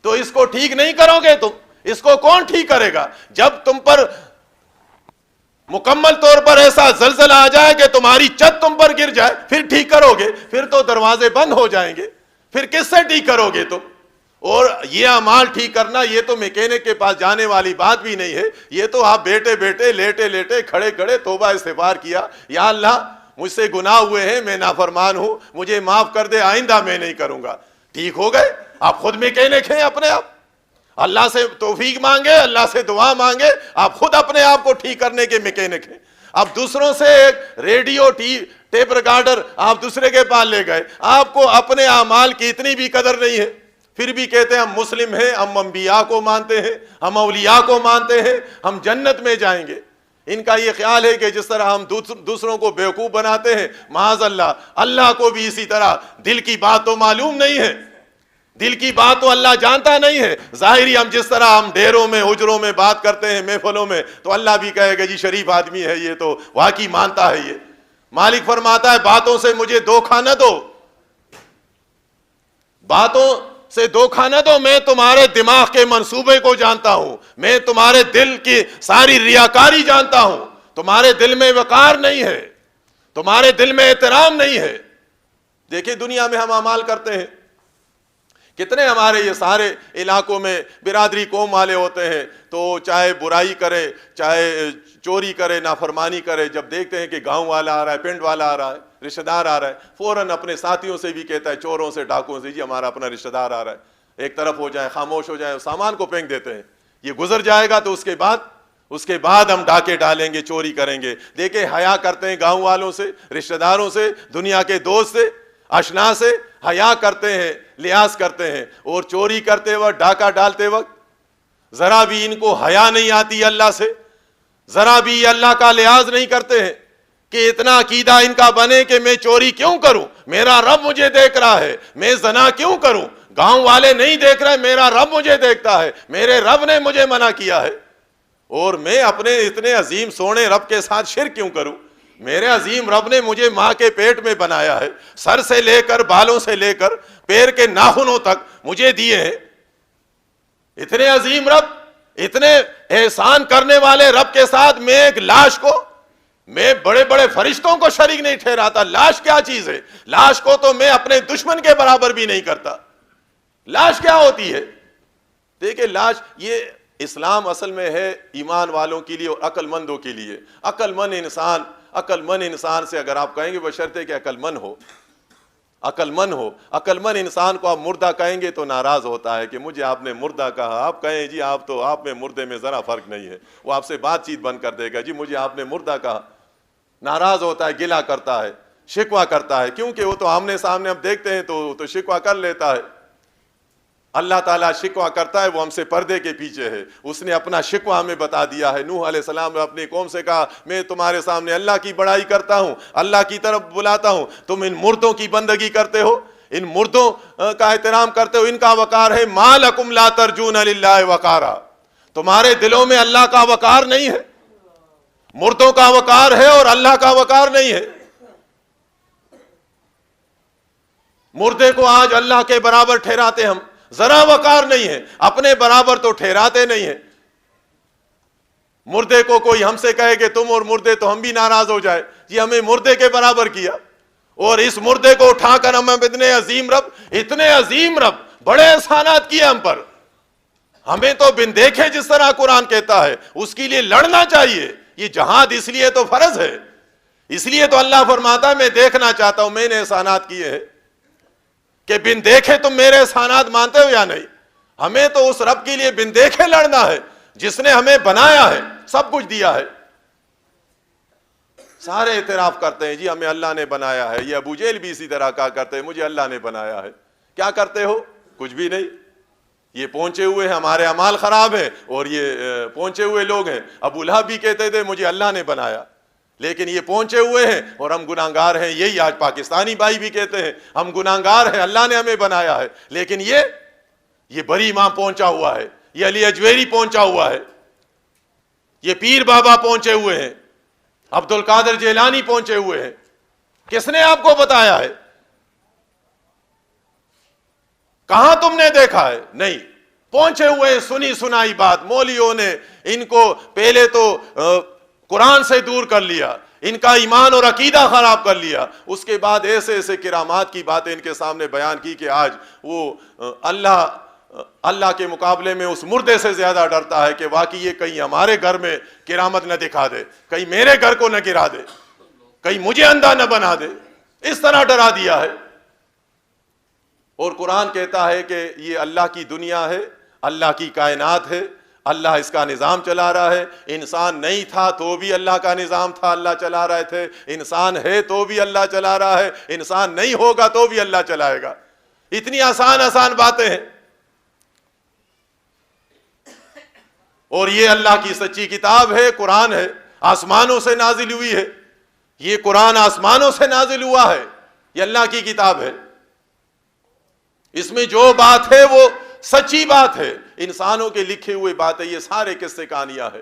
تو اس کو ٹھیک نہیں کرو گے تم، اس کو کون ٹھیک کرے گا؟ جب تم پر مکمل طور پر ایسا زلزلہ آ جائے کہ تمہاری چھت تم پر گر جائے، پھر ٹھیک کرو گے؟ پھر تو دروازے بند ہو جائیں گے، پھر کس سے ٹھیک کرو گے تم؟ اور یہ اعمال ٹھیک کرنا، یہ تو میکینک کے پاس جانے والی بات بھی نہیں ہے، یہ تو آپ بیٹھے بیٹھے، لیٹے لیٹے، کھڑے کھڑے توبہ استغفار کیا، یا اللہ مجھ سے گناہ ہوئے ہیں، میں نافرمان ہوں، مجھے معاف کر دے، آئندہ میں نہیں کروں گا، ٹھیک ہو گئے۔ آپ خود میکینک ہیں اپنے آپ، اللہ سے توفیق مانگے، اللہ سے دعا مانگے، آپ خود اپنے آپ کو ٹھیک کرنے کے میکینک ہیں۔ اب دوسروں سے ایک ریڈیو، ٹیپ ریکارڈر آپ دوسرے کے پاس لے گئے، آپ کو اپنے اعمال کی اتنی بھی قدر نہیں ہے، پھر بھی کہتے ہیں ہم مسلم ہیں، ہم انبیاء کو مانتے ہیں، ہم اولیاء کو مانتے ہیں، ہم جنت میں جائیں گے۔ ان کا یہ خیال ہے کہ جس طرح ہم دوسروں کو بیوقوف بناتے ہیں، معاذ اللہ، اللہ کو بھی اسی طرح دل کی بات تو معلوم نہیں ہے، دل کی بات تو اللہ جانتا نہیں ہے۔ ظاہری ہم جس طرح ہم ڈیروں میں، حجروں میں بات کرتے ہیں، محفلوں میں، تو اللہ بھی کہے گا جی شریف آدمی ہے یہ، تو واقعی مانتا ہے یہ۔ مالک فرماتا ہے باتوں سے مجھے دھوکہ نہ دو، باتوں سے دھوکہ نہ دو، میں تمہارے دماغ کے منصوبے کو جانتا ہوں، میں تمہارے دل کی ساری ریاکاری جانتا ہوں، تمہارے دل میں وقار نہیں ہے، تمہارے دل میں احترام نہیں ہے۔ دیکھیں دنیا میں ہم اعمال کرتے ہیں، کتنے ہمارے یہ سارے علاقوں میں برادری قوم والے ہوتے ہیں، تو چاہے برائی کرے، چاہے چوری کرے، نافرمانی کرے، جب دیکھتے ہیں کہ گاؤں والا آ رہا ہے، پنڈ والا آ رہا ہے، رشتہ دار آ رہا ہے، فوراً اپنے ساتھیوں سے بھی کہتا ہے، چوروں سے، ڈاکوؤں سے، جی ہمارا اپنا رشتہ دار آ رہا ہے، ایک طرف ہو جائیں، خاموش ہو جائیں، سامان کو پھینک دیتے ہیں، یہ گزر جائے گا تو اس کے بعد اس کے بعد ہم ڈاکے ڈالیں گے, چوری کریں گے. دیکھیں حیا کرتے ہیں گاؤں والوں سے, رشتہ داروں سے, دنیا کے دوست سے, اشنا سے حیا کرتے ہیں, لحاظ کرتے ہیں, اور چوری کرتے وقت, ڈاکہ ڈالتے وقت ذرا بھی ان کو حیا نہیں آتی اللہ سے, ذرا بھی اللہ کا لحاظ نہیں کرتے ہیں کہ اتنا عقیدہ ان کا بنے کہ میں چوری کیوں کروں, میرا رب مجھے دیکھ رہا ہے. میں زنا کیوں کروں, گاؤں والے نہیں دیکھ رہے, میرا رب مجھے دیکھتا ہے, میرے رب نے مجھے منع کیا ہے, اور میں اپنے اتنے عظیم سونے رب کے ساتھ شرک کیوں کروں. میرے عظیم رب نے مجھے ماں کے پیٹ میں بنایا ہے, سر سے لے کر, بالوں سے لے کر پیر کے ناخنوں تک مجھے دیے ہیں. اتنے عظیم رب, اتنے احسان کرنے والے رب کے ساتھ میں ایک لاش کو, میں بڑے بڑے فرشتوں کو شریک نہیں ٹھہراتا. لاش کیا چیز ہے, لاش کو تو میں اپنے دشمن کے برابر بھی نہیں کرتا. لاش کیا ہوتی ہے؟ دیکھیں لاش, یہ اسلام اصل میں ہے ایمان والوں کے لیے اور عقل مندوں کے لیے. عقل مند انسان سے اگر آپ کہیں گے بشرطے کہ عقل مند ہو, عقل مند انسان کو آپ مردہ کہیں گے تو ناراض ہوتا ہے کہ مجھے آپ نے مردہ کہا. آپ کہیں جی آپ میں مردے میں ذرا فرق نہیں ہے, وہ آپ سے بات چیت بند کر دے گا. جی مجھے آپ نے مردہ کہا, ناراض ہوتا ہے, گلہ کرتا ہے, شکوہ کرتا ہے, کیونکہ وہ تو آمنے سامنے ہم دیکھتے ہیں تو شکوہ کر لیتا ہے. اللہ تعالیٰ شکوہ کرتا ہے, وہ ہم سے پردے کے پیچھے ہے. اس نے اپنا شکوہ ہمیں بتا دیا ہے. نوح علیہ السلام نے اپنی قوم سے کہا, میں تمہارے سامنے اللہ کی بڑائی کرتا ہوں, اللہ کی طرف بلاتا ہوں, تم ان مردوں کی بندگی کرتے ہو, ان مردوں کا احترام کرتے ہو, ان کا وقار ہے. ما لکم لا ترجون للہ وقارا, تمہارے دلوں میں اللہ کا وقار نہیں ہے. مردوں کا وقار ہے اور اللہ کا وقار نہیں ہے. مردے کو آج اللہ کے برابر ٹھہراتے ہم, ذرا وقار نہیں ہے, اپنے برابر تو ٹھہراتے نہیں ہیں. مردے کو کوئی ہم سے کہے کہ تم اور مردے, تو ہم بھی ناراض ہو جائے, جی ہمیں مردے کے برابر کیا. اور اس مردے کو اٹھا کر ہم اتنے عظیم رب بڑے احسانات کیے ہم پر, ہمیں تو بن دیکھے جس طرح قرآن کہتا ہے اس کے لیے لڑنا چاہیے. یہ جہاد اس لیے تو فرض ہے, اس لیے تو اللہ فرماتا ہے میں دیکھنا چاہتا ہوں, میں نے احسانات کیے ہیں کہ بن دیکھے تم میرے احسانات مانتے ہو یا نہیں. ہمیں تو اس رب کے لیے بن دیکھے لڑنا ہے جس نے ہمیں بنایا ہے, سب کچھ دیا ہے. سارے اعتراف کرتے ہیں جی ہمیں اللہ نے بنایا ہے. یہ ابو جہل بھی اسی طرح کہا کرتے ہیں مجھے اللہ نے بنایا ہے. کیا کرتے ہو؟ کچھ بھی نہیں. یہ پہنچے ہوئے ہیں, ہمارے اعمال خراب ہیں اور یہ پہنچے ہوئے لوگ ہیں. ابو لہب بھی کہتے تھے مجھے اللہ نے بنایا, لیکن یہ پہنچے ہوئے ہیں اور ہم گناہگار ہیں. یہی آج پاکستانی بھائی بھی کہتے ہیں ہم گناہگار ہیں, اللہ نے ہمیں بنایا ہے. لیکن یہ بڑی امام پہنچا ہوا ہے, یہ علی اجویری پہنچا ہوا ہے, یہ پیر بابا پہنچے ہوئے ہیں, عبد القادر جیلانی پہنچے ہوئے ہیں. کس نے آپ کو بتایا ہے؟ کہاں تم نے دیکھا ہے؟ نہیں. پہنچے ہوئے سنی سنائی بات, مولویوں نے ان کو پہلے تو قرآن سے دور کر لیا, ان کا ایمان اور عقیدہ خراب کر لیا, اس کے بعد ایسے کرامات کی باتیں ان کے سامنے بیان کی کہ آج وہ اللہ کے مقابلے میں اس مردے سے زیادہ ڈرتا ہے کہ واقعی یہ کہیں ہمارے گھر میں کرامت نہ دکھا دے, کہیں میرے گھر کو نہ گرا دے, کہیں مجھے اندھا نہ بنا دے. اس طرح ڈرا دیا ہے. اور قرآن کہتا ہے کہ یہ اللہ کی دنیا ہے, اللہ کی کائنات ہے, اللہ اس کا نظام چلا رہا ہے. انسان نہیں تھا تو بھی اللہ کا نظام تھا, اللہ چلا رہے تھے. انسان ہے تو بھی اللہ چلا رہا ہے, انسان نہیں ہوگا تو بھی اللہ چلائے گا. اتنی آسان باتیں ہیں. اور یہ اللہ کی سچی کتاب ہے, قرآن ہے, آسمانوں سے نازل ہوئی ہے. یہ قرآن آسمانوں سے نازل ہوا ہے, یہ اللہ کی کتاب ہے. اس میں جو بات ہے وہ سچی بات ہے, انسانوں کے لکھے ہوئے بات ہے. یہ سارے قصے کہانیاں ہیں.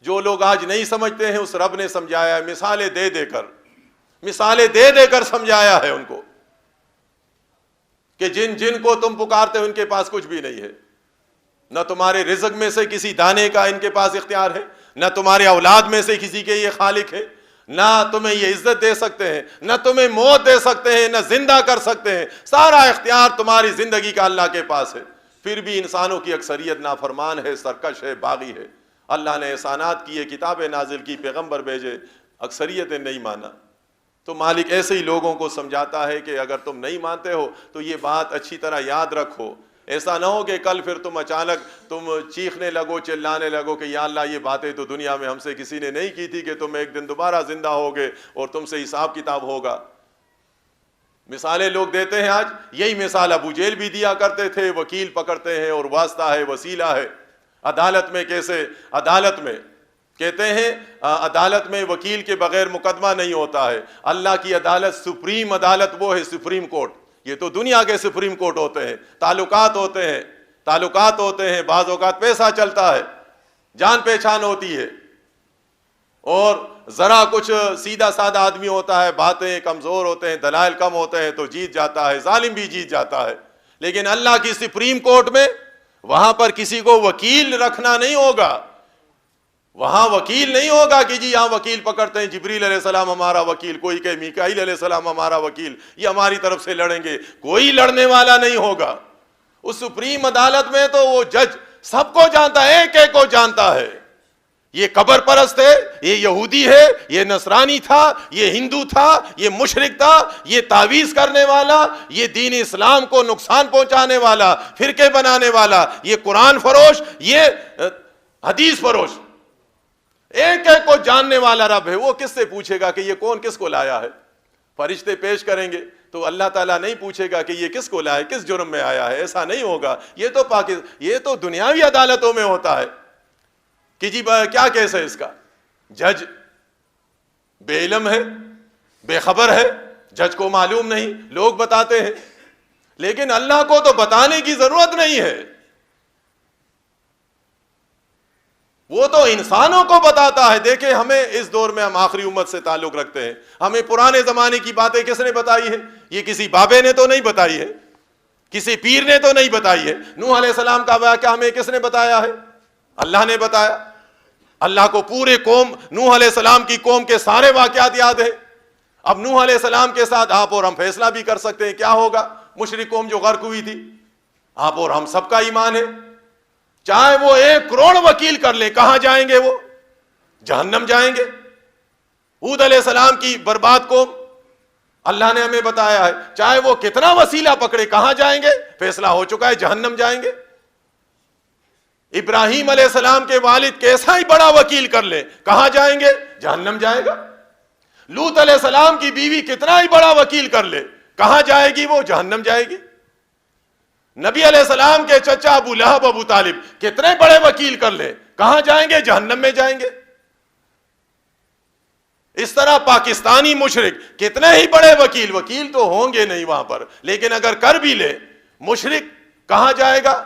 جو لوگ آج نہیں سمجھتے ہیں اس رب نے سمجھایا ہے, مثالیں دے دے کر سمجھایا ہے ان کو کہ جن کو تم پکارتے ہو ان کے پاس کچھ بھی نہیں ہے. نہ تمہارے رزق میں سے کسی دانے کا ان کے پاس اختیار ہے, نہ تمہارے اولاد میں سے کسی کے یہ خالق ہے, نہ تمہیں یہ عزت دے سکتے ہیں, نہ تمہیں موت دے سکتے ہیں, نہ زندہ کر سکتے ہیں. سارا اختیار تمہاری زندگی کا اللہ کے پاس ہے. پھر بھی انسانوں کی اکثریت نافرمان ہے, سرکش ہے, باغی ہے. اللہ نے احسانات کیے, کتابیں نازل کی, پیغمبر بھیجے, اکثریت نے نہیں مانا. تو مالک ایسے ہی لوگوں کو سمجھاتا ہے کہ اگر تم نہیں مانتے ہو تو یہ بات اچھی طرح یاد رکھو, ایسا نہ ہو کہ کل پھر تم اچانک تم چیخنے لگو چلانے لگو کہ یا اللہ یہ باتیں تو دنیا میں ہم سے کسی نے نہیں کی تھی کہ تم ایک دن دوبارہ زندہ ہوگے اور تم سے حساب کتاب ہوگا۔ مثالیں لوگ دیتے ہیں آج، یہی مثال ابو جہل بھی دیا کرتے تھے، وکیل پکڑتے ہیں اور واسطہ ہے وسیلہ ہے۔ عدالت میں کیسے؟ عدالت میں کہتے ہیں عدالت میں وکیل کے بغیر مقدمہ نہیں ہوتا ہے۔ اللہ کی عدالت سپریم عدالت وہ ہے سپریم کورٹ۔ یہ تو دنیا کے سپریم کورٹ ہوتے ہیں، تعلقات ہوتے ہیں، بعض اوقات پیسہ چلتا ہے، جان پہچان ہوتی ہے، اور ذرا کچھ سیدھا سادہ آدمی ہوتا ہے، باتیں کمزور ہوتے ہیں، دلائل کم ہوتے ہیں تو جیت جاتا ہے، ظالم بھی جیت جاتا ہے۔ لیکن اللہ کی سپریم کورٹ میں وہاں پر کسی کو وکیل رکھنا نہیں ہوگا، وہاں وکیل نہیں ہوگا کہ جی یہاں وکیل پکڑتے ہیں، جبریل علیہ السلام ہمارا وکیل، کوئی کہ میکائیل علیہ السلام ہمارا وکیل، یہ ہماری طرف سے لڑیں گے، کوئی لڑنے والا نہیں ہوگا۔ اس سپریم عدالت میں تو وہ جج سب کو جانتا ہے، ایک ایک کو جانتا ہے، یہ قبر پرست ہے، یہ یہودی ہے، یہ نصرانی تھا، یہ ہندو تھا، یہ مشرک تھا، یہ تعویذ کرنے والا، یہ دین اسلام کو نقصان پہنچانے والا، فرقے بنانے والا، یہ قرآن فروش، یہ حدیث فروش، ایک ایک کو جاننے والا رب ہے۔ وہ کس سے پوچھے گا کہ یہ کون کس کو لایا ہے؟ فرشتے پیش کریں گے تو اللہ تعالیٰ نہیں پوچھے گا کہ یہ کس کو لایا ہے، کس جرم میں آیا ہے، ایسا نہیں ہوگا۔ یہ تو دنیاوی عدالتوں میں ہوتا ہے کہ جی کیا کیس ہے اس کا، جج بے علم ہے، بے خبر ہے، جج کو معلوم نہیں، لوگ بتاتے ہیں، لیکن اللہ کو تو بتانے کی ضرورت نہیں ہے، وہ تو انسانوں کو بتاتا ہے۔ دیکھیں ہمیں اس دور میں ہم آخری امت سے تعلق رکھتے ہیں، ہمیں پرانے زمانے کی باتیں کس نے بتائی ہے؟ یہ کسی بابے نے تو نہیں بتائی ہے، کسی پیر نے تو نہیں بتائی ہے۔ نوح علیہ السلام کا واقعہ ہمیں کس نے بتایا ہے؟ اللہ نے بتایا۔ اللہ کو پورے قوم، نوح علیہ السلام کی قوم کے سارے واقعات یاد ہیں۔ اب نوح علیہ السلام کے ساتھ آپ اور ہم فیصلہ بھی کر سکتے ہیں کیا ہوگا۔ مشرک قوم جو غرق ہوئی تھی، آپ اور ہم سب کا ایمان ہے، چاہے وہ 1 کروڑ وکیل کر لے، کہاں جائیں گے؟ وہ جہنم جائیں گے۔ ہود علیہ السلام کی برباد قوم، اللہ نے ہمیں بتایا ہے، چاہے وہ کتنا وسیلہ پکڑے، کہاں جائیں گے؟ فیصلہ ہو چکا ہے، جہنم جائیں گے۔ ابراہیم علیہ السلام کے والد کیسا ہی بڑا وکیل کر لے، کہاں جائیں گے؟ جہنم جائے گا۔ لوط علیہ السلام کی بیوی کتنا ہی بڑا وکیل کر لے، کہاں جائے گی؟ وہ جہنم جائے گی۔ نبی علیہ السلام کے چچا ابو لہب ابو طالب کتنے بڑے وکیل کر لے، کہاں جائیں گے؟ جہنم میں جائیں گے۔ اس طرح پاکستانی مشرک کتنے ہی بڑے وکیل تو ہوں گے نہیں وہاں پر، لیکن اگر کر بھی لے مشرک، کہاں جائے گا؟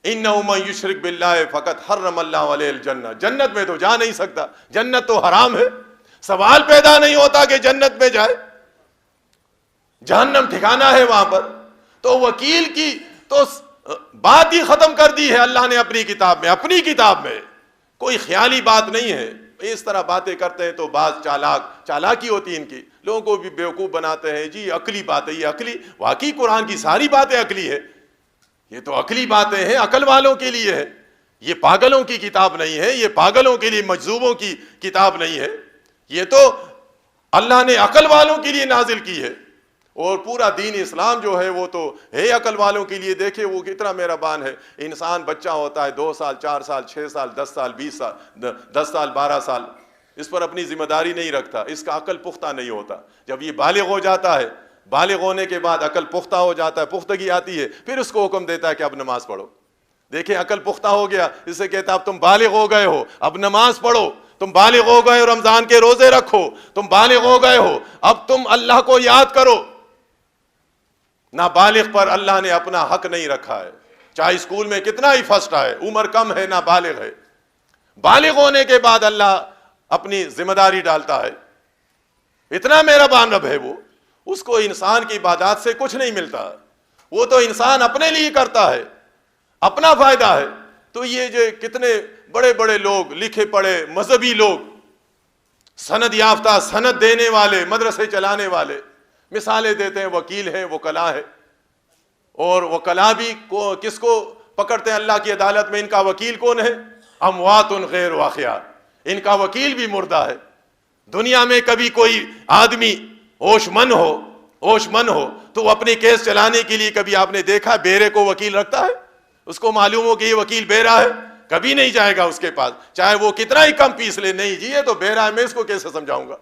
اِنَّهُ مَن يُشْرِكْ بِاللَّهِ فَقَدْ حَرَّمَ اللَّهُ عَلَيْهِ الْجَنَّةَ، جنت میں تو جا نہیں سکتا، جنت تو حرام ہے، سوال پیدا نہیں ہوتا کہ جنت میں جائے، جہنم ٹھکانہ ہے وہاں پر۔ تو وکیل کی تو بات ہی ختم کر دی ہے اللہ نے اپنی کتاب میں، کوئی خیالی بات نہیں ہے۔ اس طرح باتیں کرتے ہیں تو بعض چالاکی ہوتی ہے ان کی، لوگوں کو بھی بیوقوف بناتے ہیں، جی عقلی بات ہے، یہ عقلی، واقعی قرآن کی ساری باتیں عقلی ہے، یہ تو عقلی باتیں ہیں، عقل والوں کے لیے ہے، یہ پاگلوں کی کتاب نہیں ہے، یہ پاگلوں کے لیے مجذوبوں کی کتاب نہیں ہے، یہ تو اللہ نے عقل والوں کے لیے نازل کی ہے۔ اور پورا دین اسلام جو ہے وہ تو ہے عقل والوں کے لیے۔ دیکھیں وہ کتنا مہربان ہے، انسان بچہ ہوتا ہے 2 سال 4 سال 6 سال 10 سال 20 سال 10 سال 12 سال، اس پر اپنی ذمہ داری نہیں رکھتا، اس کا عقل پختہ نہیں ہوتا۔ جب یہ بالغ ہو جاتا ہے، بالغ ہونے کے بعد عقل پختہ ہو جاتا ہے، پختگی آتی ہے، پھر اس کو حکم دیتا ہے کہ اب نماز پڑھو۔ دیکھیں عقل پختہ ہو گیا، اس سے کہتا ہے اب تم بالغ ہو گئے ہو، اب نماز پڑھو، تم بالغ ہو گئے ہو، رمضان کے روزے رکھو، تم بالغ ہو گئے ہو، اب تم اللہ کو یاد کرو۔ نابالغ پر اللہ نے اپنا حق نہیں رکھا ہے، چاہے اسکول میں کتنا ہی فرسٹ آئے، عمر کم ہے، نابالغ ہے، بالغ ہونے کے بعد اللہ اپنی ذمہ داری ڈالتا ہے۔ اتنا مہربان رب ہے وہ، اس کو انسان کی عبادات سے کچھ نہیں ملتا، وہ تو انسان اپنے لیے کرتا ہے، اپنا فائدہ ہے۔ تو یہ جو کتنے بڑے بڑے لوگ، لکھے پڑھے مذہبی لوگ، سند یافتہ، سند دینے والے، مدرسے چلانے والے، مثالیں دیتے ہیں، وکیل ہیں، وکلا ہے، اور وکلا بھی کس کو پکڑتے ہیں اللہ کی عدالت میں؟ ان کا وکیل کون ہے؟ اموات غیر واقعات، ان کا وکیل بھی مردہ ہے۔ دنیا میں کبھی کوئی آدمی ہوش مند ہو، ہوش مند ہو تو وہ اپنی کیس چلانے کے لیے کبھی آپ نے دیکھا بیرے کو وکیل رکھتا ہے؟ اس کو معلوم ہو کہ یہ وکیل بیرا ہے، کبھی نہیں جائے گا اس کے پاس، چاہے وہ کتنا ہی کم پیس لے، نہیں جی یہ تو بیرا ہے، میں اس کو کیسے سمجھاؤں گا؟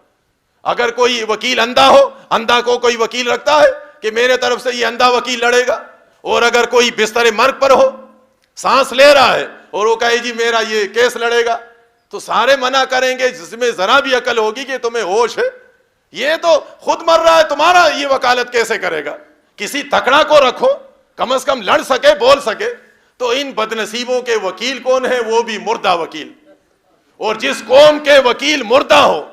اگر کوئی وکیل اندھا ہو، اندھا کو کوئی وکیل رکھتا ہے کہ میرے طرف سے یہ اندھا وکیل لڑے گا؟ اور اگر کوئی بستر مرگ پر ہو، سانس لے رہا ہے، اور وہ کہے جی میرا یہ کیس لڑے گا، تو سارے منع کریں گے جس میں ذرا بھی عقل ہوگی کہ تمہیں ہوش ہے، یہ تو خود مر رہا ہے، تمہارا یہ وکالت کیسے کرے گا؟ کسی تکڑا کو رکھو، کم از کم لڑ سکے، بول سکے۔ تو ان بد نصیبوں کے وکیل کون ہیں؟ وہ بھی مردہ وکیل۔ اور جس قوم کے وکیل مردہ ہو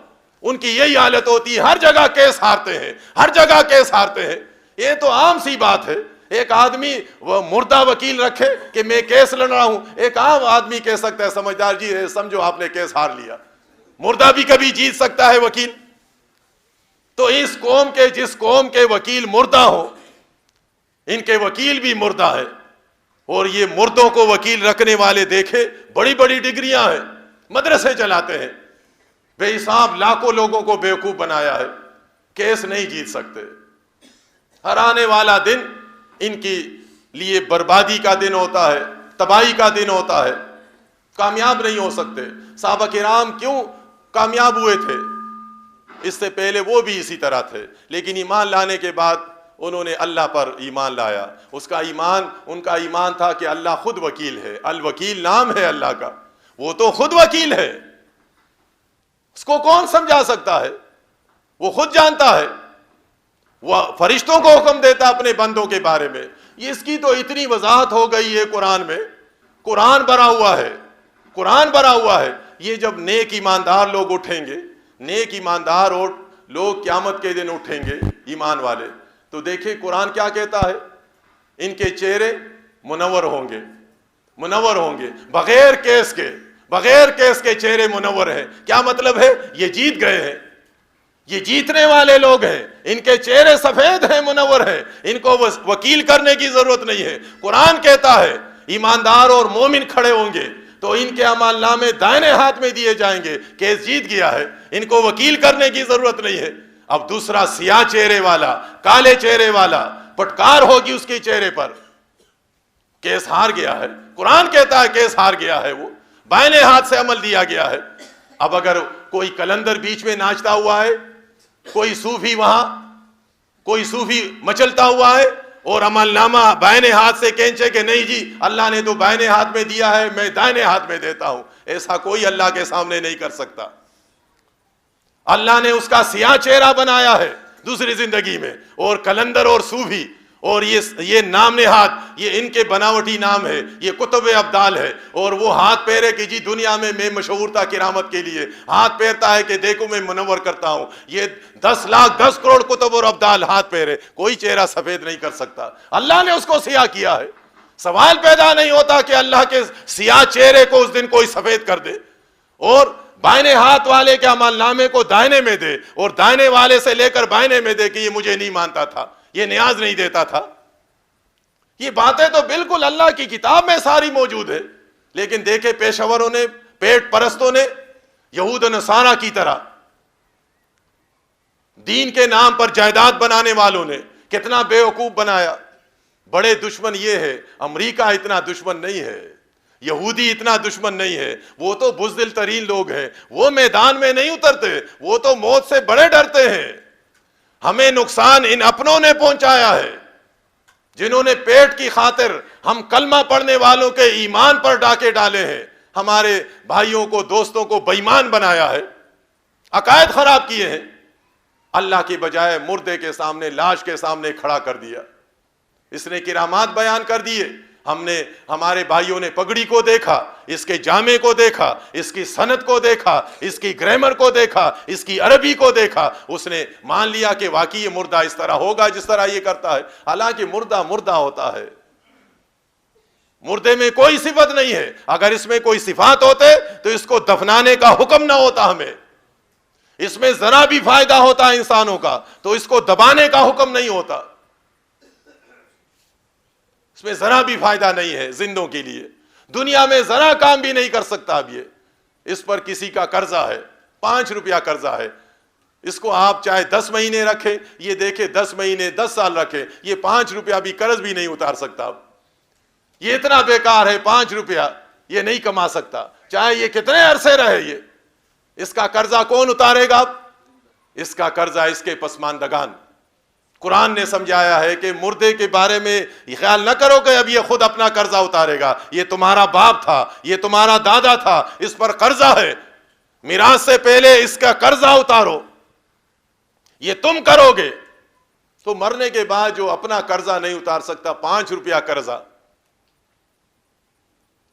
ان کی یہی حالت ہوتی ہے، ہر جگہ کیس ہارتے ہیں، ہر جگہ کیس ہارتے ہیں۔ یہ تو عام سی بات ہے، ایک آدمی وہ مردہ وکیل رکھے کہ میں کیس لڑ رہا ہوں، ایک عام آدمی کہہ سکتا ہے سمجھدار جی سمجھو آپ نے کیس ہار لیا، مردہ بھی کبھی جیت سکتا ہے وکیل۔ تو اس قوم کے جس قوم کے وکیل مردہ ہو، ان کے وکیل بھی مردہ ہے۔ اور یہ مردوں کو وکیل رکھنے والے دیکھے، بڑی بڑی ڈگریاں ہیں، مدرسے چلاتے ہیں، بے حساب لاکھوں لوگوں کو بیوقوف بنایا ہے، کیس نہیں جیت سکتے۔ ہر آنے والا دن ان کی لیے بربادی کا دن ہوتا ہے، تباہی کا دن ہوتا ہے، کامیاب نہیں ہو سکتے۔ صحابہ کرام کیوں کامیاب ہوئے تھے؟ اس سے پہلے وہ بھی اسی طرح تھے، لیکن ایمان لانے کے بعد انہوں نے اللہ پر ایمان لایا۔ اس کا ایمان، ان کا ایمان تھا کہ اللہ خود وکیل ہے، الوکیل نام ہے اللہ کا، وہ تو خود وکیل ہے، اس کو کون سمجھا سکتا ہے؟ وہ خود جانتا ہے، وہ فرشتوں کو حکم دیتا اپنے بندوں کے بارے میں۔ یہ اس کی تو اتنی وضاحت ہو گئی ہے قرآن میں، قرآن بھرا ہوا ہے، قرآن بھرا ہوا ہے۔ یہ جب نیک ایماندار لوگ اٹھیں گے، نیک ایماندار اور لوگ قیامت کے دن اٹھیں گے ایمان والے، تو دیکھیں قرآن کیا کہتا ہے، ان کے چہرے منور ہوں گے، منور ہوں گے، بغیر کیس کے، بغیر کیس کے چہرے منور ہیں۔ کیا مطلب ہے؟ یہ جیت گئے ہیں، یہ جیتنے والے لوگ ہیں، ان کے چہرے سفید ہیں، منور ہیں، ان کو وکیل کرنے کی ضرورت نہیں ہے۔ قرآن کہتا ہے ایماندار اور مومن کھڑے ہوں گے تو ان کے اعمال نامے دائیں ہاتھ میں دیے جائیں گے، کیس جیت گیا ہے، ان کو وکیل کرنے کی ضرورت نہیں ہے۔ اب دوسرا سیاہ چہرے والا، کالے چہرے والا، پٹکار ہوگی اس کے چہرے پر، کیس ہار گیا ہے۔ قرآن کہتا ہے کیس ہار گیا ہے، وہ بائیں ہاتھ سے عمل دیا گیا ہے۔ اب اگر کوئی کلندر بیچ میں ناچتا ہوا ہے، کوئی صوفی وہاں، کوئی صوفی مچلتا ہوا ہے، اور عمل نامہ بائیں ہاتھ سے کھینچے کہ نہیں جی اللہ نے تو بائیں ہاتھ میں دیا ہے، میں دائیں ہاتھ میں دیتا ہوں، ایسا کوئی اللہ کے سامنے نہیں کر سکتا۔ اللہ نے اس کا سیاہ چہرہ بنایا ہے دوسری زندگی میں، اور کلندر اور صوفی اور یہ نام نہاد، یہ ان کے بناوٹی نام ہے، یہ کتب ابدال ہے، اور وہ ہاتھ پھیرے کہ جی دنیا میں مشہور تھا کرامت کے لیے، ہاتھ پھیرتا ہے کہ دیکھو میں منور کرتا ہوں، یہ 10 لاکھ 10 کروڑ کتب اور ابدال ہاتھ پھیرے، کوئی چہرہ سفید نہیں کر سکتا۔ اللہ نے اس کو سیاہ کیا ہے۔ سوال پیدا نہیں ہوتا کہ اللہ کے سیاہ چہرے کو اس دن کوئی سفید کر دے، اور بائیں ہاتھ والے کے عمل نامے کو دائنے میں دے، اور دائنے والے سے لے کر بائنے میں دے کہ یہ مجھے نہیں مانتا تھا، یہ نیاز نہیں دیتا تھا۔ یہ باتیں تو بالکل اللہ کی کتاب میں ساری موجود ہے، لیکن دیکھیں پیشوروں نے، پیٹ پرستوں نے، یہود و نصارہ کی طرح دین کے نام پر جائیداد بنانے والوں نے کتنا بیوقوف بنایا۔ بڑے دشمن یہ ہے، امریکہ اتنا دشمن نہیں ہے، یہودی اتنا دشمن نہیں ہے، وہ تو بزدل ترین لوگ ہیں، وہ میدان میں نہیں اترتے، وہ تو موت سے بڑے ڈرتے ہیں۔ ہمیں نقصان ان اپنوں نے پہنچایا ہے، جنہوں نے پیٹ کی خاطر ہم کلمہ پڑھنے والوں کے ایمان پر ڈاکے ڈالے ہیں، ہمارے بھائیوں کو، دوستوں کو بے ایمان بنایا ہے، عقائد خراب کیے ہیں، اللہ کی بجائے مردے کے سامنے، لاش کے سامنے کھڑا کر دیا۔ اس نے کرامات بیان کر دیے، ہم نے، ہمارے بھائیوں نے پگڑی کو دیکھا، اس کے جامے کو دیکھا، اس کی سند کو دیکھا، اس کی گرامر کو دیکھا، اس کی عربی کو دیکھا، اس نے مان لیا کہ واقعی یہ مردہ اس طرح ہوگا جس طرح یہ کرتا ہے، حالانکہ مردہ مردہ ہوتا ہے، مردے میں کوئی صفت نہیں ہے۔ اگر اس میں کوئی صفات ہوتے تو اس کو دفنانے کا حکم نہ ہوتا ہمیں، اس میں ذرا بھی فائدہ ہوتا ہے انسانوں کا تو اس کو دبانے کا حکم نہیں ہوتا، اس میں ذرا بھی فائدہ نہیں ہے زندوں کے لیے، دنیا میں ذرا کام بھی نہیں کر سکتا۔ اب یہ اس پر کسی کا قرضہ ہے، 5 روپیہ قرضہ ہے، اس کو آپ چاہے 10 مہینے رکھیں، یہ دیکھیں 10 مہینے 10 سال رکھیں، یہ 5 روپیہ بھی قرض بھی نہیں اتار سکتا. یہ اتنا بیکار ہے، 5 روپیہ یہ نہیں کما سکتا، چاہے یہ کتنے عرصے رہے. یہ اس کا قرضہ کون اتارے گا؟ اس کا قرضہ اس کے پسماندگان. قرآن نے سمجھایا ہے کہ مردے کے بارے میں یہ خیال نہ کرو کہ اب یہ خود اپنا قرضہ اتارے گا. یہ تمہارا باپ تھا، یہ تمہارا دادا تھا، اس پر قرضہ ہے. میراث سے پہلے اس کا قرضہ اتارو. یہ تم کرو گے تو مرنے کے بعد جو اپنا قرضہ نہیں اتار سکتا، 5 روپیہ قرضہ،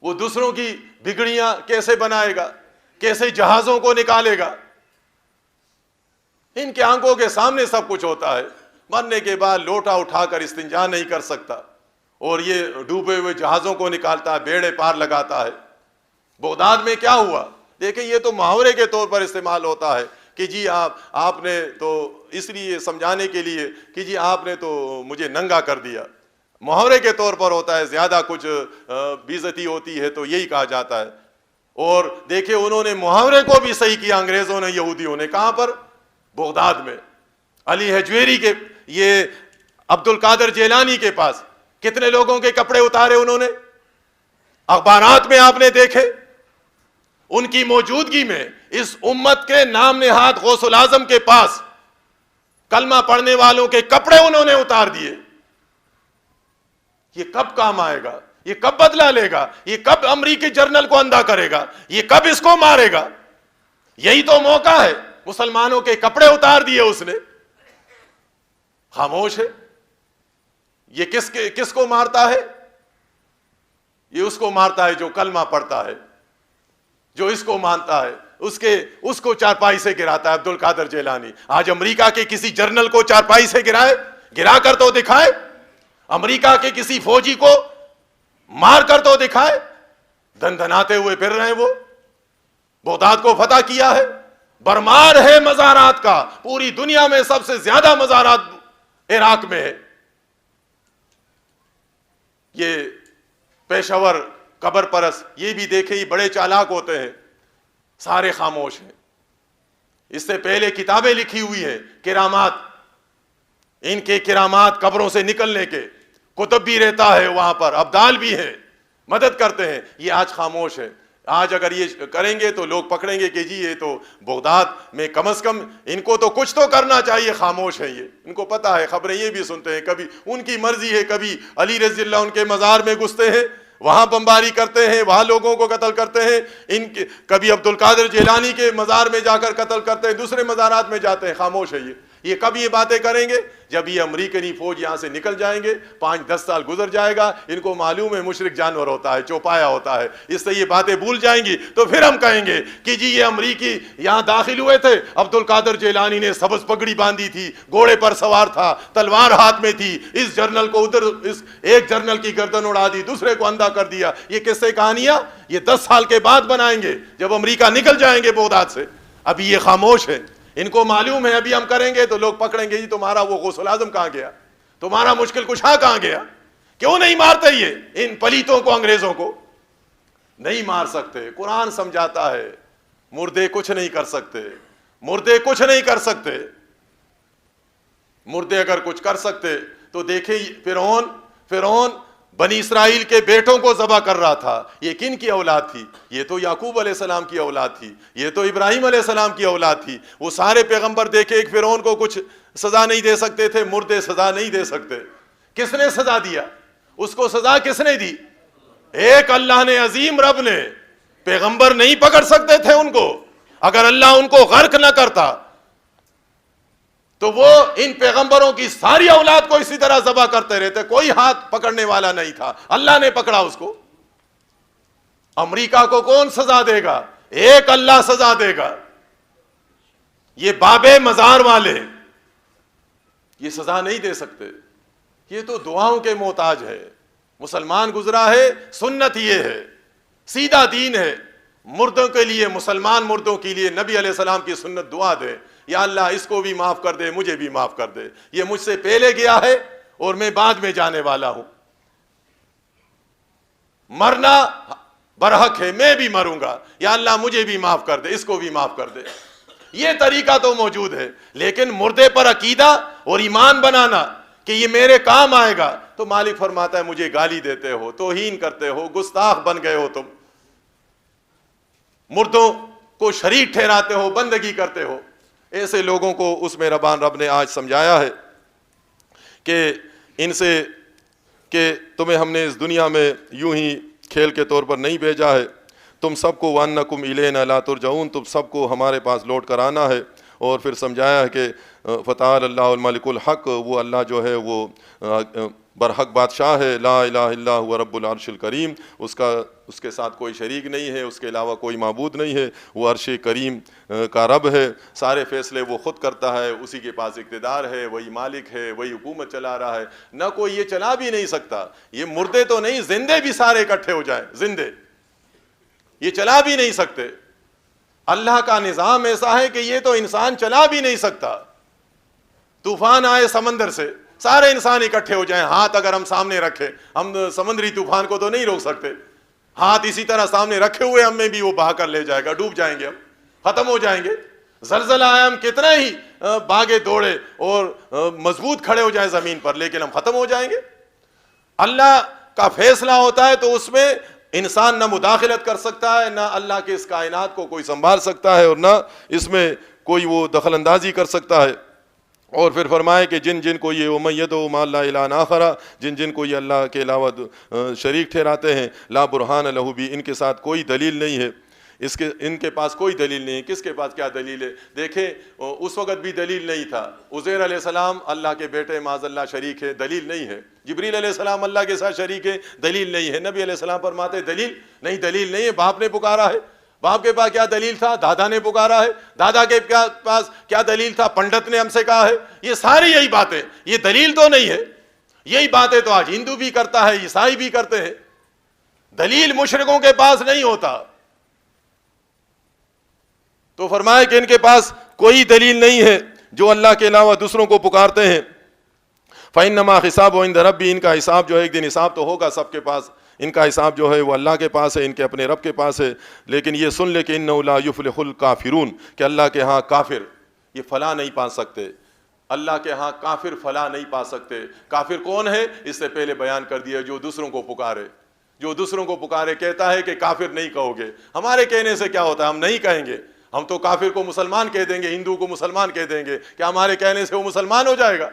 وہ دوسروں کی بگڑیاں کیسے بنائے گا، کیسے جہازوں کو نکالے گا؟ ان کے آنکھوں کے سامنے سب کچھ ہوتا ہے. مرنے کے بعد لوٹا اٹھا کر استنجا نہیں کر سکتا، اور یہ ڈوبے ہوئے جہازوں کو نکالتا ہے، بیڑے پار لگاتا ہے. بغداد میں کیا ہوا دیکھیں، یہ تو محاورے کے طور پر استعمال ہوتا ہے کہ جی آپ نے تو اس لیے سمجھانے کے لیے کہ جی آپ نے تو مجھے ننگا کر دیا. محاورے کے طور پر ہوتا ہے، زیادہ کچھ بے عزتی ہوتی ہے تو یہی کہا جاتا ہے. اور دیکھیں انہوں نے محاورے کو بھی صحیح کیا انگریزوں نے، یہودیوں نے. کہاں پر؟ بغداد میں. علی حجویری کے، یہ عبد القادر جیلانی کے پاس کتنے لوگوں کے کپڑے اتارے انہوں نے. اخبارات میں آپ نے دیکھے، ان کی موجودگی میں اس امت کے نام نہاد غوث الاعظم کے پاس کلمہ پڑھنے والوں کے کپڑے انہوں نے اتار دیے. یہ کب کام آئے گا؟ یہ کب بدلہ لے گا؟ یہ کب امریکی جرنل کو اندھا کرے گا؟ یہ کب اس کو مارے گا؟ یہی تو موقع ہے. مسلمانوں کے کپڑے اتار دیے اس نے، خاموش ہے. یہ کس کو مارتا ہے؟ یہ اس کو مارتا ہے جو کلمہ پڑھتا ہے، جو اس کو مانتا ہے. اس کو چارپائی سے گراتا ہے عبد القادر جیلانی. آج امریکہ کے کسی جرنل کو چارپائی سے گرا کر تو دکھائے. امریکہ کے کسی فوجی کو مار کر تو دکھائے. دھن دھناتے ہوئے پھر رہے ہیں وہ. بغداد کو فتح کیا ہے. برمار ہے مزارات کا، پوری دنیا میں سب سے زیادہ مزارات عراق میں ہے. یہ پیشور قبر پرست، یہ بھی دیکھیں، یہ بڑے چالاک ہوتے ہیں، سارے خاموش ہیں. اس سے پہلے کتابیں لکھی ہوئی ہیں، کرامات، ان کے کرامات، قبروں سے نکلنے کے کتب بھی رہتا ہے وہاں پر، ابدال بھی ہیں، مدد کرتے ہیں. یہ آج خاموش ہے. آج اگر یہ کریں گے تو لوگ پکڑیں گے کہ جی یہ تو بغداد میں کم از کم ان کو تو کچھ تو کرنا چاہیے. خاموش ہے یہ. ان کو پتا ہے، خبریں یہ بھی سنتے ہیں، کبھی ان کی مرضی ہے، کبھی علی رضی اللہ ان کے مزار میں گھستے ہیں، وہاں بمباری کرتے ہیں، وہاں لوگوں کو قتل کرتے ہیں. کبھی عبد القادر جیلانی کے مزار میں جا کر قتل کرتے ہیں، دوسرے مزارات میں جاتے ہیں. خاموش ہے یہ. یہ کب یہ باتیں کریں گے؟ جب یہ امریکنی فوج یہاں سے نکل جائیں گے، 5-10 سال گزر جائے گا، ان کو معلوم ہے مشرک جانور ہوتا ہے، چوپایا ہوتا ہے، اس سے یہ باتیں بھول جائیں گی. تو پھر ہم کہیں گے کہ جی یہ امریکی یہاں داخل ہوئے تھے، عبد القادر جیلانی نے سبز پگڑی باندھی تھی، گھوڑے پر سوار تھا، تلوار ہاتھ میں تھی، اس جرنل کو ادھر، اس ایک جرنل کی گردن اڑا دی، دوسرے کو اندھا کر دیا. یہ قصے کہانیاں یہ 10 سال کے بعد بنائیں گے جب امریکہ نکل جائیں گے بغداد سے. ابھی یہ خاموش ہے. ان کو معلوم ہے ابھی ہم کریں گے تو لوگ پکڑیں گے، جی تمہارا وہ غوث الاعظم کہاں گیا، تمہارا مشکل کشا کہاں گیا. کیوں نہیں مارتے یہ ان پلیتوں کو؟ انگریزوں کو نہیں مار سکتے. قرآن سمجھاتا ہے مردے کچھ نہیں کر سکتے، مردے کچھ نہیں کر سکتے. مردے اگر کچھ کر سکتے تو دیکھیں فرعون بنی اسرائیل کے بیٹوں کو ذبح کر رہا تھا. یہ کن کی اولاد تھی؟ یہ تو یعقوب علیہ السلام کی اولاد تھی، یہ تو ابراہیم علیہ السلام کی اولاد تھی. وہ سارے پیغمبر دیکھے، ایک فرعون کو کچھ سزا نہیں دے سکتے تھے. مردے سزا نہیں دے سکتے. کس نے سزا دیا؟ اس کو سزا کس نے دی؟ ایک اللہ نے، عظیم رب نے. پیغمبر نہیں پکڑ سکتے تھے ان کو. اگر اللہ ان کو غرق نہ کرتا تو وہ ان پیغمبروں کی ساری اولاد کو اسی طرح ذبح کرتے رہتے. کوئی ہاتھ پکڑنے والا نہیں تھا، اللہ نے پکڑا اس کو. امریکہ کو کون سزا دے گا؟ ایک اللہ سزا دے گا. یہ بابے مزار والے یہ سزا نہیں دے سکتے. یہ تو دعاؤں کے محتاج ہے. مسلمان گزرا ہے، سنت یہ ہے، سیدھا دین ہے. مردوں کے لیے، مسلمان مردوں کے لیے نبی علیہ السلام کی سنت دعا دے، یا اللہ اس کو بھی معاف کر دے، مجھے بھی معاف کر دے، یہ مجھ سے پہلے گیا ہے اور میں بعد میں جانے والا ہوں. مرنا برحق ہے، میں بھی مروں گا، یا اللہ مجھے بھی معاف کر دے، اس کو بھی معاف کر دے. یہ طریقہ تو موجود ہے، لیکن مردے پر عقیدہ اور ایمان بنانا کہ یہ میرے کام آئے گا، تو مالک فرماتا ہے مجھے گالی دیتے ہو، توہین کرتے ہو، گستاخ بن گئے ہو تم، مردوں کو شریک ٹھہراتے ہو، بندگی کرتے ہو۔ ایسے لوگوں کو اس میں رب نے آج سمجھایا ہے کہ ان سے کہ تمہیں ہم نے اس دنیا میں یوں ہی کھیل کے طور پر نہیں بھیجا ہے، تم سب کو وَأَنَّكُمْ إِلَيْنَا لَا تُرْجَعُونَ، تم سب کو ہمارے پاس لوٹ کر آنا ہے۔ اور پھر سمجھایا ہے کہ فَتَعَالَى اللَّهُ الْمَلِكُ الْحَقُّ، وہ اللہ جو ہے وہ برحق بادشاہ ہے، لا الہ الا هو رب العرش الکریم، اس کے ساتھ کوئی شریک نہیں ہے، اس کے علاوہ کوئی معبود نہیں ہے، وہ عرش کریم کا رب ہے، سارے فیصلے وہ خود کرتا ہے، اسی کے پاس اقتدار ہے، وہی مالک ہے، وہی حکومت چلا رہا ہے، نہ کوئی یہ چلا بھی نہیں سکتا۔ یہ مردے تو نہیں، زندے بھی سارے اکٹھے ہو جائیں، زندے یہ چلا بھی نہیں سکتے۔ اللہ کا نظام ایسا ہے کہ یہ تو انسان چلا بھی نہیں سکتا۔ طوفان آئے سمندر سے، سارے انسان اکٹھے ہو جائیں، ہاتھ اگر ہم سامنے رکھیں، ہم سمندری طوفان کو تو نہیں روک سکتے، ہاتھ اسی طرح سامنے رکھے ہوئے ہمیں بھی وہ بہا کر لے جائے گا، ڈوب جائیں گے، ہم ختم ہو جائیں گے۔ زلزلہ آیا، ہم کتنا ہی بھاگے دوڑے اور مضبوط کھڑے ہو جائیں زمین پر، لیکن ہم ختم ہو جائیں گے۔ اللہ کا فیصلہ ہوتا ہے تو اس میں انسان نہ مداخلت کر سکتا ہے، نہ اللہ کے اس کائنات کو کوئی سنبھال سکتا ہے، اور نہ اس میں کوئی وہ دخل اندازی کر سکتا ہے۔ اور پھر فرمائے کہ جن کو یہ وَمَن يَدْعُ مَعَ اللَّهِ إِلَٰهًا آخَرَ، جن کو یہ اللہ کے علاوہ شریک ٹھہراتے ہیں، لا برہان لہ بھی، ان کے ساتھ کوئی دلیل نہیں ہے، ان کے پاس کوئی دلیل نہیں ہے۔ کس کے پاس کیا دلیل ہے؟ دیکھیں اس وقت بھی دلیل نہیں تھا، عزیر علیہ السلام اللہ کے بیٹے معاذ اللہ شریک ہے، دلیل نہیں ہے۔ جبریل علیہ السلام اللہ کے ساتھ شریک ہے، دلیل نہیں ہے۔ نبی علیہ السلام فرماتے دلیل نہیں، دلیل نہیں ہے، باپ نے پکارا ہے، باپ کے پاس کیا دلیل تھا؟ دادا نے پکارا ہے، دادا کے پاس کیا دلیل تھا؟ پنڈت نے ہم سے کہا ہے۔ یہ ساری یہی باتیں، یہ دلیل تو نہیں ہے۔ یہی باتیں تو آج ہندو بھی کرتا ہے، عیسائی بھی کرتے ہیں۔ دلیل مشرکوں کے پاس نہیں ہوتا۔ تو فرمایا کہ ان کے پاس کوئی دلیل نہیں ہے جو اللہ کے علاوہ دوسروں کو پکارتے ہیں۔ فَإِنَّمَا حِسَابُهُ عِندَ رَبِّهِ، ان کا حساب جو ہے ایک دن حساب تو ہوگا سب کے پاس، ان کا حساب جو ہے وہ اللہ کے پاس ہے، ان کے اپنے رب کے پاس ہے۔ لیکن یہ سن لے کہ إِنَّهُ لَا يُفْلِحُ الْكَافِرُونَ، کہ اللہ کے ہاں کافر یہ فلاح نہیں پا سکتے، اللہ کے ہاں کافر فلاح نہیں پا سکتے۔ کافر کون ہے؟ اس سے پہلے بیان کر دیا، جو دوسروں کو پکارے، جو دوسروں کو پکارے۔ کہتا ہے کہ کافر نہیں کہو گے، ہمارے کہنے سے کیا ہوتا ہے؟ ہم نہیں کہیں گے، ہم تو کافر کو مسلمان کہہ دیں گے، ہندو کو مسلمان کہہ دیں گے، کیا ہمارے کہنے سے وہ مسلمان ہو جائے گا؟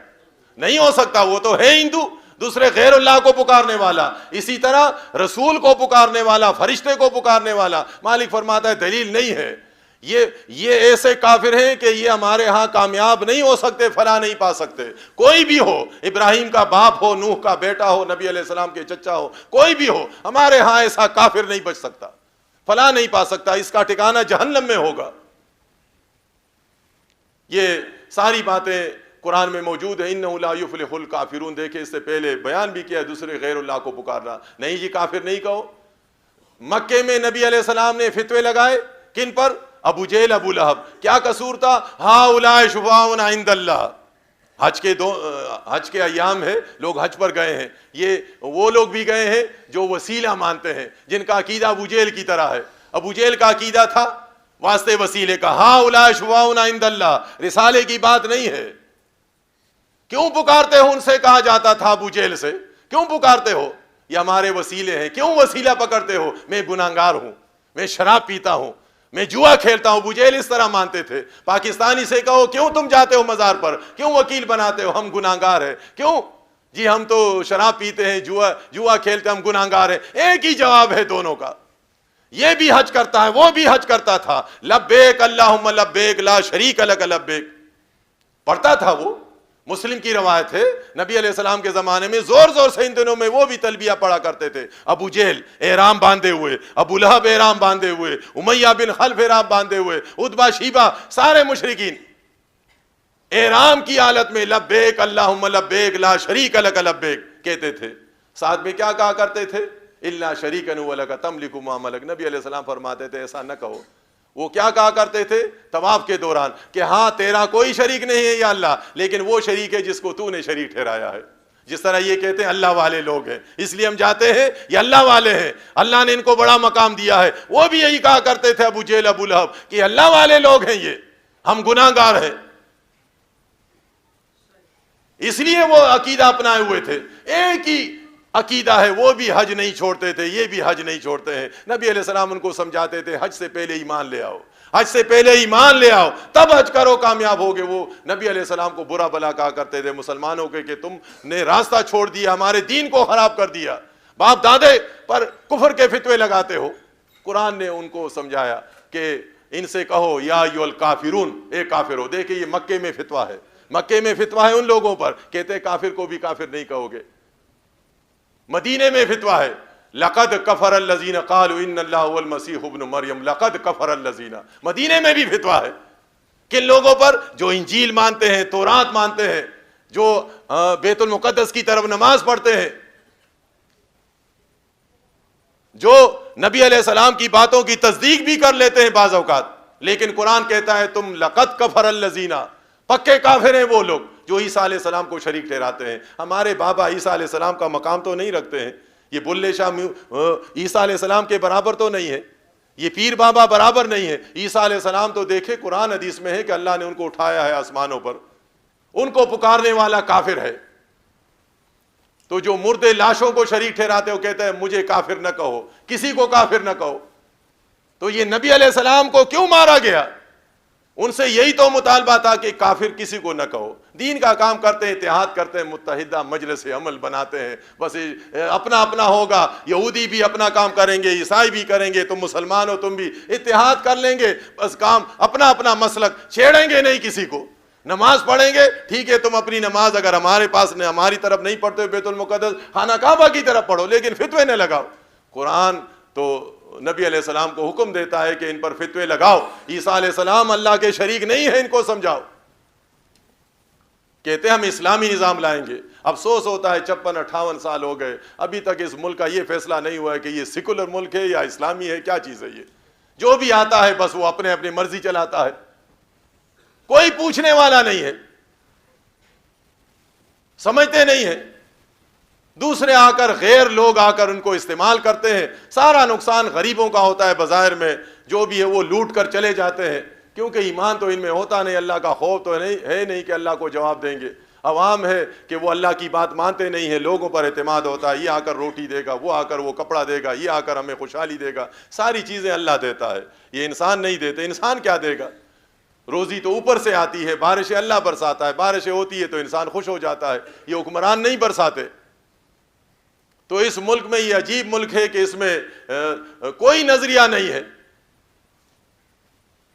نہیں ہو سکتا، وہ تو ہے ہندو، دوسرے غیر اللہ کو پکارنے والا، اسی طرح رسول کو پکارنے والا، فرشتے کو پکارنے والا۔ مالک فرماتا ہے دلیل نہیں ہے۔ یہ ایسے کافر ہیں کہ یہ ہمارے ہاں کامیاب نہیں ہو سکتے، فلاح نہیں پا سکتے۔ کوئی بھی ہو، ابراہیم کا باپ ہو، نوح کا بیٹا ہو، نبی علیہ السلام کے چچا ہو، کوئی بھی ہو، ہمارے ہاں ایسا کافر نہیں بچ سکتا، فلاح نہیں پا سکتا، اس کا ٹھکانہ جہنم میں ہوگا۔ یہ ساری باتیں قرآن میں موجود ہے۔ انہ لا یفلح الکافرون، دیکھیں اس سے پہلے بیان بھی کیا دوسرے غیر اللہ کو پکارنا نہیں، جی کافر نہیں کہو۔ مکے میں نبی علیہ السلام نے فتوے لگائے، کن پر؟ ابو جہل، ابو لہب۔ کیا قصور تھا؟ ہؤلاء شفعاؤنا عند اللہ۔ حج کے ایام ہے، لوگ حج پر گئے ہیں، یہ وہ لوگ بھی گئے ہیں جو وسیلہ مانتے ہیں، جن کا عقیدہ ابو جہل کی طرح ہے۔ ابو جہل کا عقیدہ تھا واسطے وسیلے کا، ہؤلاء شفعاؤنا عند اللہ، رسالے کی بات نہیں ہے۔ کیوں پکارتے ہو؟ ان سے کہا جاتا تھا ابو جہل سے، کیوں پکارتے ہو؟ یہ ہمارے وسیلے ہیں، کیوں وسیلہ پکڑتے ہو؟ میں گناہگار ہوں، میں شراب پیتا ہوں، میں جوا کھیلتا ہوں۔ ابو جہل اس طرح مانتے تھے۔ پاکستانی سے کہو کیوں تم جاتے ہو مزار پر، کیوں وکیل بناتے ہو؟ ہم گناہگار ہیں۔ کیوں؟ جی ہم تو شراب پیتے ہیں، جوا کھیلتے، ہم گناہگار ہیں۔ ایک ہی جواب ہے دونوں کا۔ یہ بھی حج کرتا ہے، وہ بھی حج کرتا تھا، لبیک اللہم لبیک لا شریک لک لبیک پڑھتا تھا۔ وہ مسلم کی روایت ہے، نبی علیہ السلام کے زمانے میں زور زور سے ان دنوں میں وہ بھی تلبیہ پڑھا کرتے تھے۔ ابو جہل احرام باندھے ہوئے، ابو لہب احرام باندھے ہوئے، امیہ بن خلف احرام باندھے ہوئے، عتبہ شیبہ، سارے مشرکین احرام کی حالت میں لبیک اللہم لبیک لا شریک لک لبیک کہتے تھے۔ ساتھ میں کیا کہا کرتے تھے؟ الا شریکا ولک تملک ما ملک۔ نبی علیہ السلام فرماتے تھے ایسا نہ کہو۔ وہ کیا کہا کرتے تھے طواف کے دوران؟ کہ ہاں تیرا کوئی شریک نہیں ہے یا اللہ، لیکن وہ شریک ہے جس کو تو نے شریک ٹھہرایا ہے۔ جس طرح یہ کہتے ہیں اللہ والے لوگ ہیں اس لیے ہم جاتے ہیں، یہ اللہ والے ہیں، اللہ نے ان کو بڑا مقام دیا ہے۔ وہ بھی یہی کہا کرتے تھے ابو جہل ابو لہب کہ اللہ والے لوگ ہیں یہ، ہم گناہ گار ہیں، اس لیے وہ عقیدہ اپنائے ہوئے تھے. ایک ہی عقیدہ ہے، وہ بھی حج نہیں چھوڑتے تھے، یہ بھی حج نہیں چھوڑتے ہیں. نبی علیہ السلام ان کو سمجھاتے تھے حج سے پہلے ایمان لے آؤ، حج سے پہلے ایمان لے آؤ، تب حج کرو، کامیاب ہوگے. وہ نبی علیہ السلام کو برا بلا کہا کرتے تھے مسلمانوں کے کہ تم نے راستہ چھوڑ دیا، ہمارے دین کو خراب کر دیا، باپ دادے پر کفر کے فتوے لگاتے ہو. قرآن نے ان کو سمجھایا کہ ان سے کہو یا ایھا الکافرون، اے کافر ہو. دیکھیں یہ مکے میں فتویٰ ہے، مکے میں فتویٰ ہے ان لوگوں پر، کہتے کافر کو بھی کافر نہیں کہو گے. مدینے میں فتویٰ ہے لقد کفر الذین قالوا ان اللہ هو المسیح ابن مریم، لقد کفر الذین. مدینے میں بھی فتویٰ ہے کن لوگوں پر؟ جو انجیل مانتے ہیں، تورات مانتے ہیں، جو بیت المقدس کی طرف نماز پڑھتے ہیں، جو نبی علیہ السلام کی باتوں کی تصدیق بھی کر لیتے ہیں بعض اوقات. لیکن قرآن کہتا ہے تم لقد کفر الذین، پکے کافر ہیں وہ لوگ جو عیسیٰ علیہ السلام کو شریک ٹھہراتے ہیں. ہمارے بابا عیسیٰ علیہ السلام کا مقام تو نہیں رکھتے ہیں، یہ بلے شاہ عیسیٰ علیہ السلام کے برابر تو نہیں ہے، یہ پیر بابا برابر نہیں ہے. عیسیٰ علیہ السلام تو دیکھے قرآن حدیث میں ہے کہ اللہ نے ان کو اٹھایا ہے آسمانوں پر، ان کو پکارنے والا کافر ہے. تو جو مردے لاشوں کو شریک ٹھہراتے ہو کہتے ہیں مجھے کافر نہ کہو، کسی کو کافر نہ کہو. تو یہ نبی علیہ السلام کو کیوں مارا گیا؟ ان سے یہی تو مطالبہ تھا کہ کافر کسی کو نہ کہو. دین کا کام کرتے ہیں، اتحاد کرتے ہیں، متحدہ مجلس عمل بناتے ہیں، بس اپنا اپنا ہوگا. یہودی بھی اپنا کام کریں گے، عیسائی بھی کریں گے، تم مسلمان ہو تم بھی اتحاد کر لیں گے، بس کام اپنا اپنا مسلک، چھیڑیں گے نہیں کسی کو. نماز پڑھیں گے ٹھیک ہے، تم اپنی نماز اگر ہمارے پاس ہماری طرف نہیں پڑھتے بیت المقدس خانہ کعبہ کی طرف پڑھو، لیکن فتوے نہ لگاؤ. قرآن تو نبی علیہ السلام کو حکم دیتا ہے کہ ان پر فتوے لگاؤ. عیسیٰ علیہ السلام اللہ کے شریک نہیں ہے، ان کو سمجھاؤ. کہتے ہیں ہم اسلامی نظام لائیں گے. افسوس ہوتا ہے 56-58 سال ہو گئے، ابھی تک اس ملک کا یہ فیصلہ نہیں ہوا ہے کہ یہ سیکولر ملک ہے یا اسلامی ہے، کیا چیز ہے یہ. جو بھی آتا ہے بس وہ اپنے اپنی مرضی چلاتا ہے، کوئی پوچھنے والا نہیں ہے، سمجھتے نہیں ہیں. دوسرے آ کر، غیر لوگ آ کر ان کو استعمال کرتے ہیں. سارا نقصان غریبوں کا ہوتا ہے، بظاہر میں جو بھی ہے وہ لوٹ کر چلے جاتے ہیں، کیونکہ ایمان تو ان میں ہوتا نہیں، اللہ کا خوف تو نہیں کہ اللہ کو جواب دیں گے. عوام ہے کہ وہ اللہ کی بات مانتے نہیں ہیں، لوگوں پر اعتماد ہوتا ہے، یہ آ کر روٹی دے گا، وہ آ کر وہ کپڑا دے گا، یہ آ کر ہمیں خوشحالی دے گا. ساری چیزیں اللہ دیتا ہے، یہ انسان نہیں دیتے. انسان کیا دے گا؟ روزی تو اوپر سے آتی ہے، بارشیں اللہ برساتا ہے، بارشیں ہوتی ہے تو انسان خوش ہو جاتا ہے. یہ حکمران نہیں برساتے. تو اس ملک میں یہ عجیب ملک ہے کہ اس میں کوئی نظریہ نہیں ہے.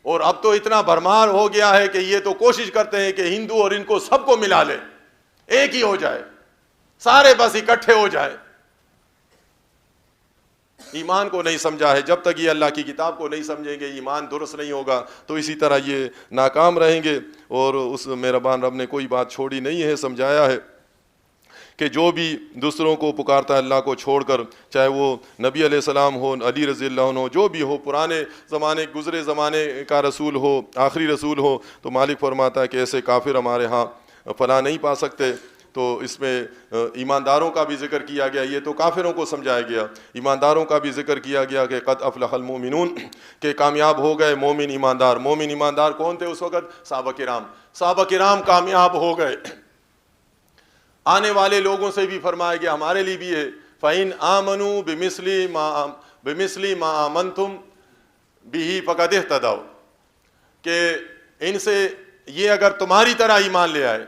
اور اب تو اتنا بھرمار ہو گیا ہے کہ یہ تو کوشش کرتے ہیں کہ ہندو اور ان کو سب کو ملا لے، ایک ہی ہو جائے، سارے بس اکٹھے ہو جائے. ایمان کو نہیں سمجھا ہے. جب تک یہ اللہ کی کتاب کو نہیں سمجھیں گے، ایمان درست نہیں ہوگا، تو اسی طرح یہ ناکام رہیں گے. اور اس مہربان رب نے کوئی بات چھوڑی نہیں ہے، سمجھایا ہے کہ جو بھی دوسروں کو پکارتا ہے اللہ کو چھوڑ کر، چاہے وہ نبی علیہ السلام ہو، علی رضی اللہ عنہ، جو بھی ہو، پرانے زمانے گزرے زمانے کا رسول ہو، آخری رسول ہو، تو مالک فرماتا ہے کہ ایسے کافر ہمارے ہاں فلاح نہیں پا سکتے. تو اس میں ایمانداروں کا بھی ذکر کیا گیا، یہ تو کافروں کو سمجھایا گیا. ایمانداروں کا بھی ذکر کیا گیا کہ قد افلح المؤمنون، کہ کامیاب ہو گئے مومن ایماندار. مومن ایماندار کون تھے اس وقت؟ صحابہ کرام. صحابہ کرام کامیاب ہو گئے. آنے والے لوگوں سے بھی فرمایا گیا، ہمارے لیے بھی ہے، فَإِنْ آمَنُوا بِمِثْلِ مَا آمَنْتُمْ بِهِ فَقَدْ اهْتَدَوْا، کہ ان سے یہ اگر تمہاری طرح ایمان لے آئے،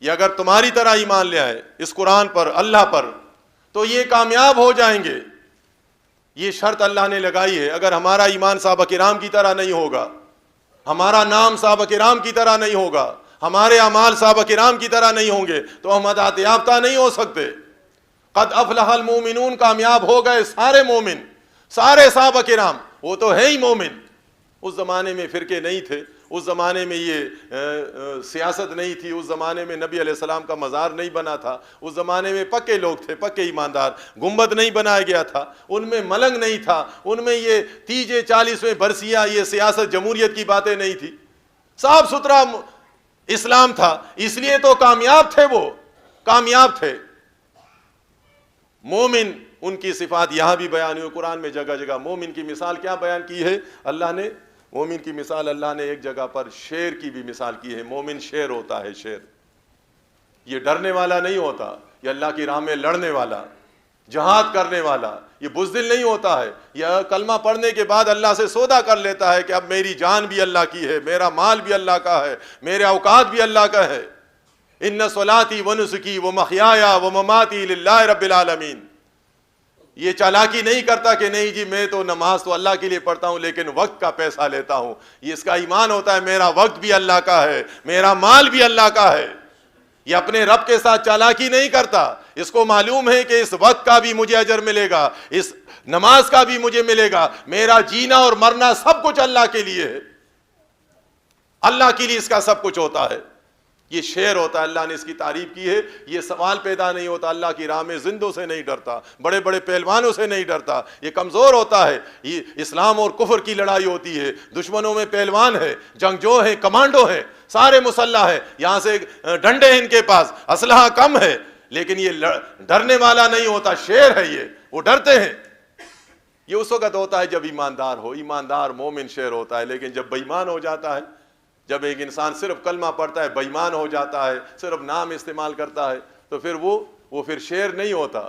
یا اگر تمہاری طرح ایمان لے آئے اس قرآن پر، اللہ پر، تو یہ کامیاب ہو جائیں گے. یہ شرط اللہ نے لگائی ہے. اگر ہمارا ایمان صحابہ کرام کی طرح نہیں ہوگا، ہمارا نام صحابہ کرام کی طرح نہیں ہوگا، ہمارے اعمال صحابہ کرام کی طرح نہیں ہوں گے، تو ہم ہدایت یافتہ نہیں ہو سکتے. قد افلح المؤمنون، کامیاب ہو گئے سارے مومن، سارے صحابہ کرام، وہ تو ہے ہی مومن. اس زمانے میں فرقے نہیں تھے، اس زمانے میں یہ سیاست نہیں تھی، اس زمانے میں نبی علیہ السلام کا مزار نہیں بنا تھا، اس زمانے میں پکے لوگ تھے، پکے ایماندار. گنبد نہیں بنایا گیا تھا، ان میں ملنگ نہیں تھا، ان میں یہ 30 برسیہ یہ سیاست جمہوریت کی باتیں نہیں تھی. صاف ستھرا اسلام تھا، اس لیے تو کامیاب تھے، وہ کامیاب تھے. مومن، ان کی صفات یہاں بھی بیان ہوئی قرآن میں جگہ جگہ. مومن کی مثال کیا بیان کی ہے اللہ نے؟ مومن کی مثال اللہ نے ایک جگہ پر شیر کی بھی مثال کی ہے. مومن شیر ہوتا ہے, شیر. یہ ڈرنے والا نہیں ہوتا, یہ اللہ کی راہ میں لڑنے والا, جہاد کرنے والا, یہ بزدل نہیں ہوتا ہے. یہ کلمہ پڑھنے کے بعد اللہ سے سودا کر لیتا ہے کہ اب میری جان بھی اللہ کی ہے, میرا مال بھی اللہ کا ہے, میرے اوقات بھی اللہ کا ہے. ان صلاتی و نسکی و محیایا و مماتی للہ رب العالمین. یہ چالاکی نہیں کرتا کہ نہیں جی میں تو نماز تو اللہ کے لیے پڑھتا ہوں لیکن وقت کا پیسہ لیتا ہوں. یہ اس کا ایمان ہوتا ہے میرا وقت بھی اللہ کا ہے, میرا مال بھی اللہ کا ہے. یہ اپنے رب کے ساتھ چالاکی نہیں کرتا. اس کو معلوم ہے کہ اس وقت کا بھی مجھے اجر ملے گا, اس نماز کا بھی مجھے ملے گا, میرا جینا اور مرنا سب کچھ اللہ کے لیے ہے, اللہ کے لیے اس کا سب کچھ ہوتا ہے. یہ شیر ہوتا ہے, اللہ نے اس کی تعریف کی ہے. یہ سوال پیدا نہیں ہوتا, اللہ کی راہ میں زندوں سے نہیں ڈرتا, بڑے بڑے پہلوانوں سے نہیں ڈرتا, یہ کمزور ہوتا ہے. یہ اسلام اور کفر کی لڑائی ہوتی ہے, دشمنوں میں پہلوان ہے, جنگجو ہیں, کمانڈو ہیں, سارے مسلح ہے, یہاں سے ڈنڈے ہیں ان کے پاس, اسلحہ کم ہے, لیکن یہ ڈرنے والا نہیں ہوتا, شیر ہے یہ, وہ ڈرتے ہیں. یہ اس وقت ہوتا ہے جب ایماندار ہو, ایماندار مومن شیر ہوتا ہے. لیکن جب بے ایمان ہو جاتا ہے, جب ایک انسان صرف کلمہ پڑھتا ہے, بے ایمان ہو جاتا ہے, صرف نام استعمال کرتا ہے, تو پھر وہ پھر شیر نہیں ہوتا.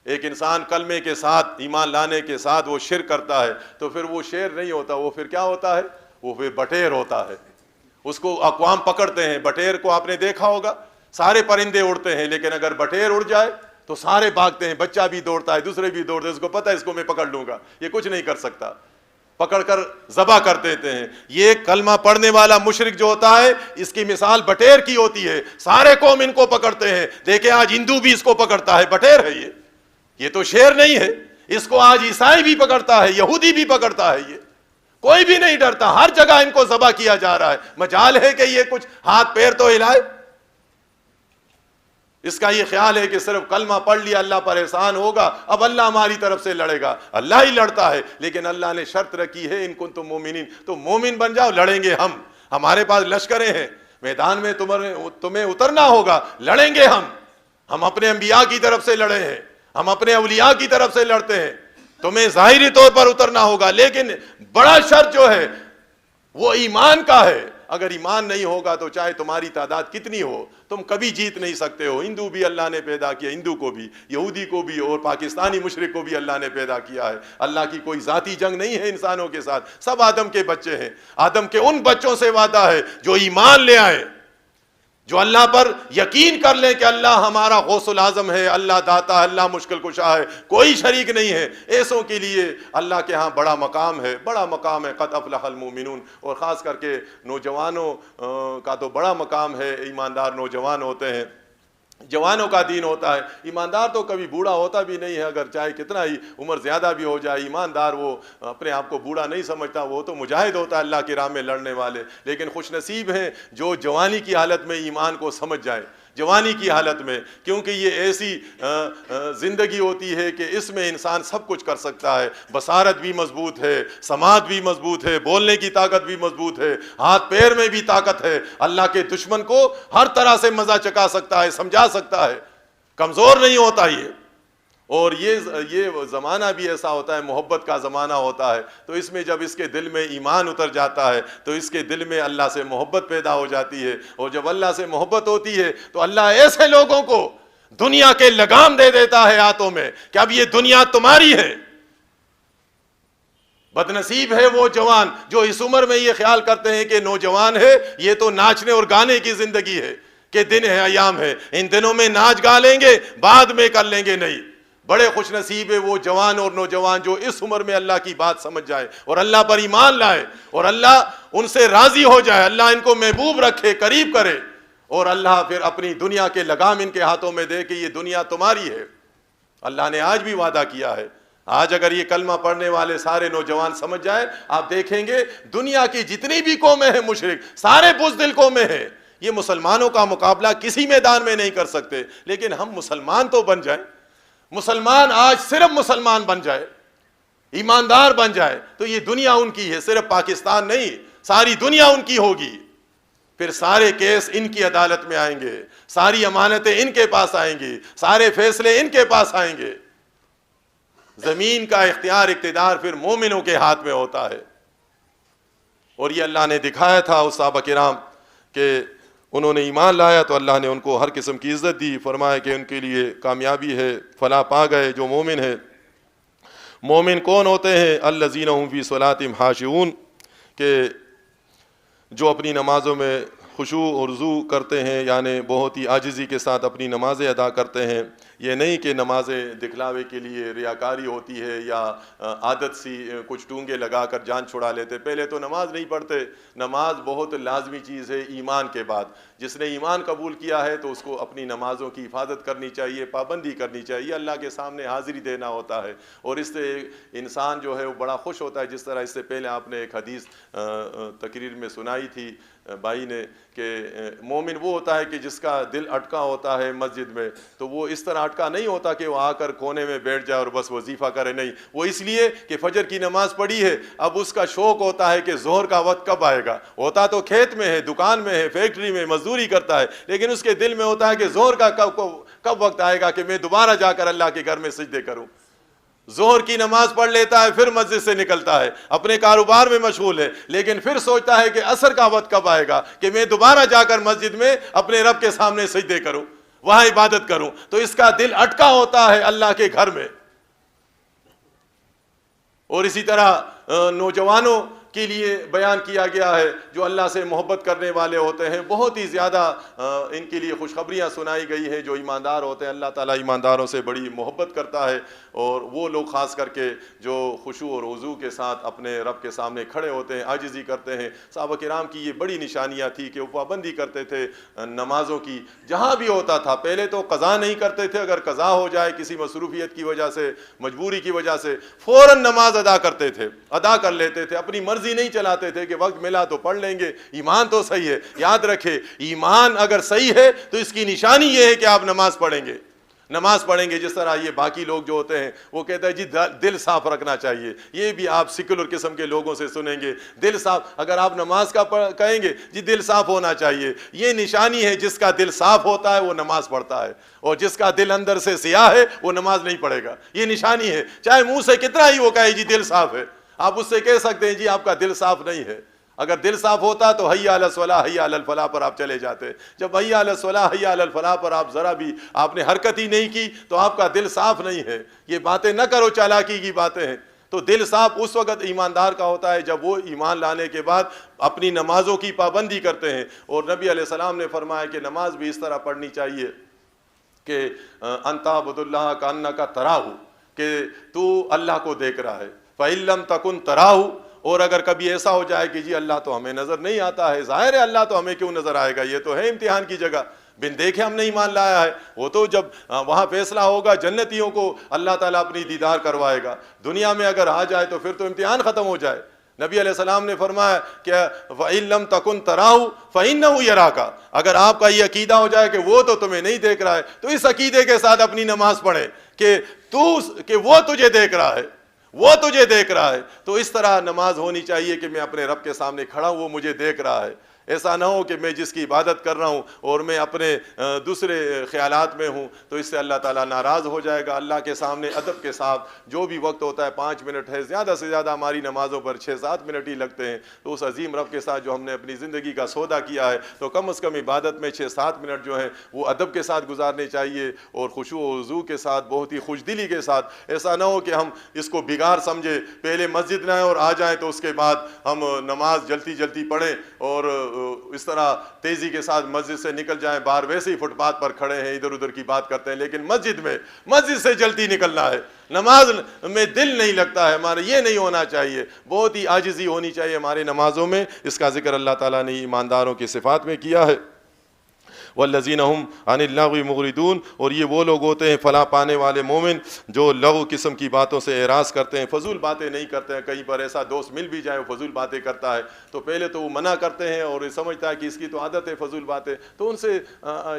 ایک انسان کلمے کے ساتھ, ایمان لانے کے ساتھ وہ شرک کرتا ہے تو پھر وہ شیر نہیں ہوتا, وہ پھر کیا ہوتا ہے, وہ پھر بٹیر ہوتا ہے. اس کو اقوام پکڑتے ہیں. بٹیر کو آپ نے دیکھا ہوگا, سارے پرندے اڑتے ہیں لیکن اگر بٹیر اڑ جائے تو سارے بھاگتے ہیں, بچہ بھی دوڑتا ہے, دوسرے بھی دوڑتے ہیں, اس کو پتہ ہے اس کو میں پکڑ لوں گا, یہ کچھ نہیں کر سکتا, پکڑ کر ذبح کر دیتے ہیں. یہ کلمہ پڑھنے والا مشرک جو ہوتا ہے اس کی مثال بٹیر کی ہوتی ہے. سارے قوم ان کو پکڑتے ہیں. دیکھیں آج ہندو بھی اس کو پکڑتا ہے, بٹیر ہے یہ تو شیر نہیں ہے. اس کو آج عیسائی بھی پکڑتا ہے, یہودی بھی پکڑتا ہے. یہ کوئی بھی نہیں ڈرتا, ہر جگہ ان کو ذبح کیا جا رہا ہے. مجال ہے کہ یہ کچھ ہاتھ پیر تو ہلائے. اس کا یہ خیال ہے کہ صرف کلمہ پڑھ لیا اللہ پر احسان ہوگا, اب اللہ ہماری طرف سے لڑے گا. اللہ ہی لڑتا ہے, لیکن اللہ نے شرط رکھی ہے ان کنتم مومنین, تو مومن بن جاؤ, لڑیں گے ہم. ہمارے پاس لشکریں ہیں, میدان میں تمہیں اترنا ہوگا, لڑیں گے ہم اپنے انبیاء کی طرف سے لڑے ہیں, ہم اپنے اولیاء کی طرف سے لڑتے ہیں. تمہیں ظاہری طور پر اترنا ہوگا, لیکن بڑا شرط جو ہے وہ ایمان کا ہے. اگر ایمان نہیں ہوگا تو چاہے تمہاری تعداد کتنی ہو تم کبھی جیت نہیں سکتے ہو. ہندو بھی اللہ نے پیدا کیا, ہندو کو بھی, یہودی کو بھی, اور پاکستانی مشرک کو بھی اللہ نے پیدا کیا ہے. اللہ کی کوئی ذاتی جنگ نہیں ہے انسانوں کے ساتھ, سب آدم کے بچے ہیں. آدم کے ان بچوں سے وعدہ ہے جو ایمان لے آئے, جو اللہ پر یقین کر لیں کہ اللہ ہمارا غوث العظم ہے, اللہ داتا ہے, اللہ مشکل کشا ہے, کوئی شریک نہیں ہے. ایسوں کے لیے اللہ کے ہاں بڑا مقام ہے, بڑا مقام ہے. قد افلح المؤمنون, اور خاص کر کے نوجوانوں کا تو بڑا مقام ہے. ایماندار نوجوان ہوتے ہیں, جوانوں کا دین ہوتا ہے. ایماندار تو کبھی بوڑھا ہوتا بھی نہیں ہے, اگر چاہے کتنا ہی عمر زیادہ بھی ہو جائے. ایماندار وہ اپنے آپ کو بوڑھا نہیں سمجھتا, وہ تو مجاہد ہوتا ہے اللہ کی راہ میں لڑنے والے. لیکن خوش نصیب ہیں جو جوانی کی حالت میں ایمان کو سمجھ جائیں, جوانی کی حالت میں, کیونکہ یہ ایسی زندگی ہوتی ہے کہ اس میں انسان سب کچھ کر سکتا ہے. بصارت بھی مضبوط ہے, سماعت بھی مضبوط ہے, بولنے کی طاقت بھی مضبوط ہے, ہاتھ پیر میں بھی طاقت ہے. اللہ کے دشمن کو ہر طرح سے مزہ چکا سکتا ہے, سمجھا سکتا ہے, کمزور نہیں ہوتا یہ. اور یہ زمانہ بھی ایسا ہوتا ہے, محبت کا زمانہ ہوتا ہے, تو اس میں جب اس کے دل میں ایمان اتر جاتا ہے تو اس کے دل میں اللہ سے محبت پیدا ہو جاتی ہے. اور جب اللہ سے محبت ہوتی ہے تو اللہ ایسے لوگوں کو دنیا کے لگام دے دیتا ہے ہاتھوں میں کہ اب یہ دنیا تمہاری ہے. بدنصیب ہے وہ جوان جو اس عمر میں یہ خیال کرتے ہیں کہ نوجوان ہے, یہ تو ناچنے اور گانے کی زندگی ہے, کہ دن ہے, ایام ہے, ان دنوں میں ناچ گا لیں گے, بعد میں کر لیں گے. نہیں, بڑے خوش نصیب ہے وہ جوان اور نوجوان جو اس عمر میں اللہ کی بات سمجھ جائے اور اللہ پر ایمان لائے, اور اللہ ان سے راضی ہو جائے, اللہ ان کو محبوب رکھے, قریب کرے, اور اللہ پھر اپنی دنیا کے لگام ان کے ہاتھوں میں دے کہ یہ دنیا تمہاری ہے. اللہ نے آج بھی وعدہ کیا ہے. آج اگر یہ کلمہ پڑھنے والے سارے نوجوان سمجھ جائیں, آپ دیکھیں گے دنیا کی جتنی بھی قومیں ہیں مشرک, سارے بزدل قومیں ہیں, یہ مسلمانوں کا مقابلہ کسی میدان میں نہیں کر سکتے. لیکن ہم مسلمان تو بن جائیں, مسلمان آج صرف مسلمان بن جائے, ایماندار بن جائے, تو یہ دنیا ان کی ہے, صرف پاکستان نہیں, ساری دنیا ان کی ہوگی. پھر سارے کیس ان کی عدالت میں آئیں گے, ساری امانتیں ان کے پاس آئیں گی, سارے فیصلے ان کے پاس آئیں گے. زمین کا اختیار اقتدار پھر مومنوں کے ہاتھ میں ہوتا ہے. اور یہ اللہ نے دکھایا تھا اس صحابہ کرام کہ انہوں نے ایمان لایا تو اللہ نے ان کو ہر قسم کی عزت دی، فرمایا کہ ان کے لیے کامیابی ہے، فلاح پا گئے جو مومن ہے۔ مومن کون ہوتے ہیں؟ الذین هم فی صلاتہم خاشعون، کہ جو اپنی نمازوں میں خشوع اور رضوع کرتے ہیں، یعنی بہت ہی عاجزی کے ساتھ اپنی نمازیں ادا کرتے ہیں۔ یہ نہیں کہ نمازیں دکھلاوے کے لیے ریاکاری ہوتی ہے یا عادت سی کچھ ٹونگے لگا کر جان چھڑا لیتے، پہلے تو نماز نہیں پڑھتے۔ نماز بہت لازمی چیز ہے ایمان کے بعد۔ جس نے ایمان قبول کیا ہے تو اس کو اپنی نمازوں کی حفاظت کرنی چاہیے، پابندی کرنی چاہیے، اللہ کے سامنے حاضری دینا ہوتا ہے، اور اس سے انسان جو ہے وہ بڑا خوش ہوتا ہے۔ جس طرح اس سے پہلے آپ نے ایک حدیث تقریر میں سنائی تھی بھائی نے کہ مومن وہ ہوتا ہے کہ جس کا دل اٹکا ہوتا ہے مسجد میں، تو وہ اس طرح اٹکا نہیں ہوتا کہ وہ آ کر کونے میں بیٹھ جائے اور بس وظیفہ کرے، نہیں، وہ اس لیے کہ فجر کی نماز پڑھی ہے، اب اس کا شوق ہوتا ہے کہ ظہر کا وقت کب آئے گا۔ ہوتا تو کھیت میں ہے، دکان میں ہے، فیکٹری میں مزدوری کرتا ہے، لیکن اس کے دل میں ہوتا ہے کہ ظہر کا کب وقت آئے گا کہ میں دوبارہ جا کر اللہ کے گھر میں سجدے کروں۔ ظہر کی نماز پڑھ لیتا ہے، پھر مسجد سے نکلتا ہے، اپنے کاروبار میں مشغول ہے، لیکن پھر سوچتا ہے کہ عصر کا وقت کب آئے گا کہ میں دوبارہ جا کر مسجد میں اپنے رب کے سامنے سجدے کروں، وہاں عبادت کروں۔ تو اس کا دل اٹکا ہوتا ہے اللہ کے گھر میں۔ اور اسی طرح نوجوانوں کے لیے بیان کیا گیا ہے، جو اللہ سے محبت کرنے والے ہوتے ہیں، بہت ہی زیادہ ان کے لیے خوشخبریاں سنائی گئی ہیں۔ جو ایماندار ہوتے ہیں، اللہ تعالیٰ ایمانداروں سے بڑی محبت کرتا ہے، اور وہ لوگ خاص کر کے جو خشوع اور وضو کے ساتھ اپنے رب کے سامنے کھڑے ہوتے ہیں، عاجزی کرتے ہیں۔ صحابہ کرام کی یہ بڑی نشانیاں تھی کہ وہ پابندی کرتے تھے نمازوں کی، جہاں بھی ہوتا تھا۔ پہلے تو قضا نہیں کرتے تھے، اگر قضا ہو جائے کسی مصروفیت کی وجہ سے، مجبوری کی وجہ سے، فوراً نماز ادا کرتے تھے، ادا کر لیتے تھے، اپنی مرضی نہیں چلاتے تھے کہ وقت ملا تو پڑھ لیں گے۔ ایمان تو صحیح ہے، یاد رکھے ایمان اگر صحیح ہے تو اس کی نشانی یہ ہے کہ آپ نماز پڑھیں گے، نماز پڑھیں گے۔ جس طرح یہ باقی لوگ جو ہوتے ہیں وہ کہتے ہیں جی دل صاف رکھنا چاہیے، یہ بھی آپ سیکولر قسم کے لوگوں سے سنیں گے، دل صاف۔ اگر آپ نماز کا کہیں گے جی دل صاف ہونا چاہیے، یہ نشانی ہے جس کا دل صاف ہوتا ہے وہ نماز پڑھتا ہے، اور جس کا دل اندر سے سیاہ ہے وہ نماز نہیں پڑھے گا۔ یہ نشانی ہے، چاہے منہ سے کتنا ہی وہ کہے جی دل صاف ہے، آپ اس سے کہہ سکتے ہیں جی آپ کا دل صاف نہیں ہے۔ اگر دل صاف ہوتا تو حی علی الصلاح حی علی الفلاح پر آپ چلے جاتے۔ جب حی علی الصلاح حی علی الفلاح پر آپ ذرا بھی آپ نے حرکت ہی نہیں کی تو آپ کا دل صاف نہیں ہے۔ یہ باتیں نہ کرو، چالاکی کی باتیں ہیں۔ تو دل صاف اس وقت ایماندار کا ہوتا ہے جب وہ ایمان لانے کے بعد اپنی نمازوں کی پابندی کرتے ہیں۔ اور نبی علیہ السلام نے فرمایا کہ نماز بھی اس طرح پڑھنی چاہیے کہ انت عبد اللہ کانک تراہ، کہ تو اللہ کو دیکھ رہا ہے، فَإِن لَمْ تَكُنْ تَرَاهُ، اور اگر کبھی ایسا ہو جائے کہ جی اللہ تو ہمیں نظر نہیں آتا ہے، ظاہر ہے اللہ تو ہمیں کیوں نظر آئے گا، یہ تو ہے امتحان کی جگہ، بن دیکھے ہم نے ایمان لایا ہے۔ وہ تو جب وہاں فیصلہ ہوگا جنتیوں کو اللہ تعالیٰ اپنی دیدار کروائے گا، دنیا میں اگر آ جائے تو پھر تو امتحان ختم ہو جائے۔ نبی علیہ السلام نے فرمایا کہ وَإِن لَمْ تَكُنْ تَرَاهُ فَإِنَّهُ يَرَاكَ، اگر آپ کا یہ عقیدہ ہو جائے کہ وہ تو تمہیں نہیں دیکھ رہا ہے تو اس عقیدے کے ساتھ اپنی نماز پڑھیں کہ وہ تجھے دیکھ رہا ہے، وہ تجھے دیکھ رہا ہے۔ تو اس طرح نماز ہونی چاہیے کہ میں اپنے رب کے سامنے کھڑا ہوں، وہ مجھے دیکھ رہا ہے۔ ایسا نہ ہو کہ میں جس کی عبادت کر رہا ہوں اور میں اپنے دوسرے خیالات میں ہوں، تو اس سے اللہ تعالیٰ ناراض ہو جائے گا۔ اللہ کے سامنے ادب کے ساتھ جو بھی وقت ہوتا ہے 5 منٹ ہے، زیادہ سے زیادہ ہماری نمازوں پر 6-7 منٹ ہی لگتے ہیں، تو اس عظیم رب کے ساتھ جو ہم نے اپنی زندگی کا سودا کیا ہے تو کم از کم عبادت میں 6-7 منٹ جو ہیں وہ ادب کے ساتھ گزارنے چاہیے، اور خشوع و وضو کے ساتھ، بہت ہی خوش دلی کے ساتھ۔ ایسا نہ ہو کہ ہم اس کو بگاڑ سمجھے، پہلے مسجد نہ آئیں اور آ جائیں تو اس کے بعد ہم نماز جلدی جلدی پڑھیں اور اس طرح تیزی کے ساتھ مسجد سے نکل جائیں، باہر ویسے ہی فٹ پاتھ پر کھڑے ہیں، ادھر ادھر کی بات کرتے ہیں، لیکن مسجد سے جلدی نکلنا ہے، نماز میں دل نہیں لگتا ہے ہمارا، یہ نہیں ہونا چاہیے، بہت ہی عاجزی ہونی چاہیے ہمارے نمازوں میں۔ اس کا ذکر اللہ تعالیٰ نے ایمانداروں کی صفات میں کیا ہے۔ والذین هم عن اللغو معرضون، اور یہ وہ لوگ ہوتے ہیں فلاح پانے والے مومن جو لغو قسم کی باتوں سے اعراض کرتے ہیں، فضول باتیں نہیں کرتے ہیں۔ کہیں پر ایسا دوست مل بھی جائے وہ فضول باتیں کرتا ہے تو پہلے تو وہ منع کرتے ہیں اور سمجھتا ہے کہ اس کی تو عادت ہے فضول باتیں، تو ان سے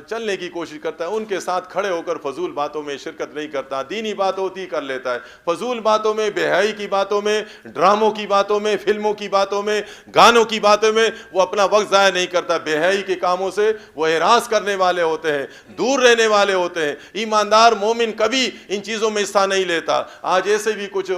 چلنے کی کوشش کرتا ہے، ان کے ساتھ کھڑے ہو کر فضول باتوں میں شرکت نہیں کرتا، دینی بات ہوتی کر لیتا ہے، فضول باتوں میں، بے حیائی کی باتوں میں، ڈراموں کی باتوں میں، فلموں کی باتوں میں، گانوں کی باتوں میں وہ اپنا وقت ضائع نہیں کرتا، بے حیائی کے کاموں سے وہ اعراض احساس کرنے والے ہوتے ہیں, دور رہنے والے ہوتے ہیں. ایماندار مومن کبھی ان چیزوں میں حصہ نہیں لیتا. آج ایسے بھی کچھ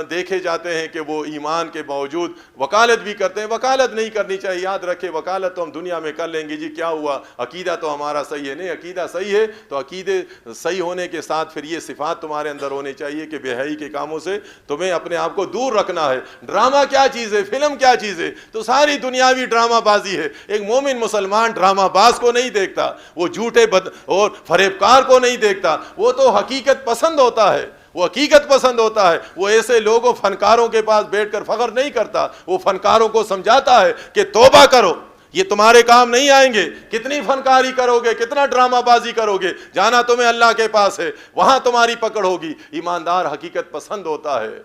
دیکھے جاتے ہیں کہ وہ ایمان کے باوجود وکالت بھی کرتے ہیں. وکالت نہیں کرنی چاہیے. یاد رکھے وکالت تو ہم دنیا میں کر لیں گے, جی کیا ہوا, عقیدہ تو ہمارا صحیح ہے. نہیں, عقیدہ صحیح ہے تو عقیدے صحیح ہونے کے ساتھ پھر یہ صفات تمہارے اندر ہونے چاہیے کہ بے حیائی کے کاموں سے تمہیں اپنے آپ کو دور رکھنا ہے. ڈرامہ کیا چیز ہے, فلم کیا چیز ہے, تو ساری دنیاوی ڈرامہ بازی ہے. ایک مومن مسلمان ڈرامہ باز کو نہیں دیکھتا, وہ جھوٹے اور فریبکار کو نہیں دیکھتا, وہ تو حقیقت پسند ہوتا ہے. وہ حقیقت پسند ہوتا ہے. وہ ایسے لوگوں فنکاروں کے پاس بیٹھ کر فخر نہیں کرتا, وہ فنکاروں کو سمجھاتا ہے کہ توبہ کرو, یہ تمہارے کام نہیں آئیں گے. کتنی فنکاری کرو گے, کتنا ڈرامہ بازی کرو گے, جانا تمہیں اللہ کے پاس ہے, وہاں تمہاری پکڑ ہوگی. ایماندار حقیقت پسند ہوتا ہے,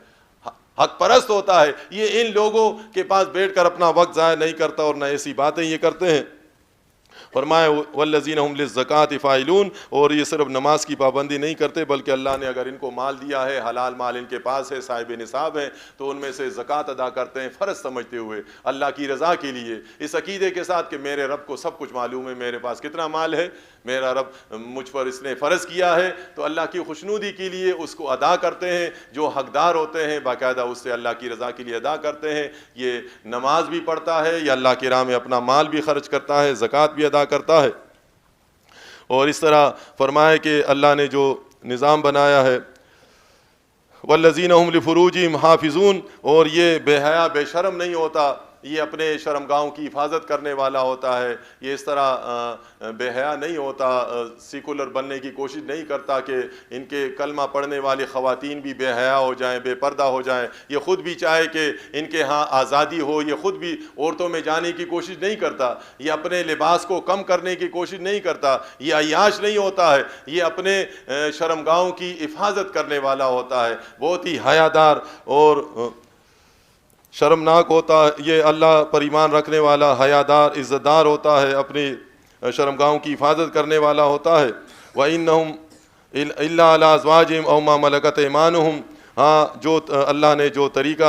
حق پرست ہوتا ہے. یہ ان لوگوں کے پاس بیٹھ کر اپنا وقت ضائع نہیں کرتا اور نہ ایسی باتیں یہ کرتے ہیں. فرمایا والذین هم للزکاۃ فاعلون, اور یہ صرف نماز کی پابندی نہیں کرتے بلکہ اللہ نے اگر ان کو مال دیا ہے, حلال مال ان کے پاس ہے, صاحب نصاب ہیں, تو ان میں سے زکوٰۃ ادا کرتے ہیں فرض سمجھتے ہوئے اللہ کی رضا کے لیے, اس عقیدے کے ساتھ کہ میرے رب کو سب کچھ معلوم ہے, میرے پاس کتنا مال ہے, میرا رب مجھ پر اس نے فرض کیا ہے, تو اللہ کی خوشنودی کے لیے اس کو ادا کرتے ہیں. جو حقدار ہوتے ہیں باقاعدہ اس سے اللہ کی رضا کے لیے ادا کرتے ہیں. یہ نماز بھی پڑھتا ہے, یا اللہ کی راہ میں اپنا مال بھی خرچ کرتا ہے, زکوٰۃ بھی ادا کرتا ہے. اور اس طرح فرمایا کہ اللہ نے جو نظام بنایا ہے والذین هم لفروجہم حافظون, اور یہ بے حیا بے شرم نہیں ہوتا, یہ اپنے شرمگاہوں کی حفاظت کرنے والا ہوتا ہے. یہ اس طرح بے حیا نہیں ہوتا, سیکولر بننے کی کوشش نہیں کرتا کہ ان کے کلمہ پڑھنے والی خواتین بھی بے حیا ہو جائیں, بے پردہ ہو جائیں. یہ خود بھی چاہے کہ ان کے ہاں آزادی ہو, یہ خود بھی عورتوں میں جانے کی کوشش نہیں کرتا, یہ اپنے لباس کو کم کرنے کی کوشش نہیں کرتا, یہ عیاش نہیں ہوتا ہے, یہ اپنے شرمگاہوں کی حفاظت کرنے والا ہوتا ہے. بہت ہی حیادار اور شرمناک ہوتا ہے. یہ اللہ پر ایمان رکھنے والا حیادار عزت دار ہوتا ہے, اپنی شرمگاہوں کی حفاظت کرنے والا ہوتا ہے. وَإِنَّهُمْ إِلَّا عَلَىٰ أَزْوَاجِهِمْ أَوْ مَا مَلَكَتْ أَيْمَانُهُمْ, ہاں جو اللہ نے جو طریقہ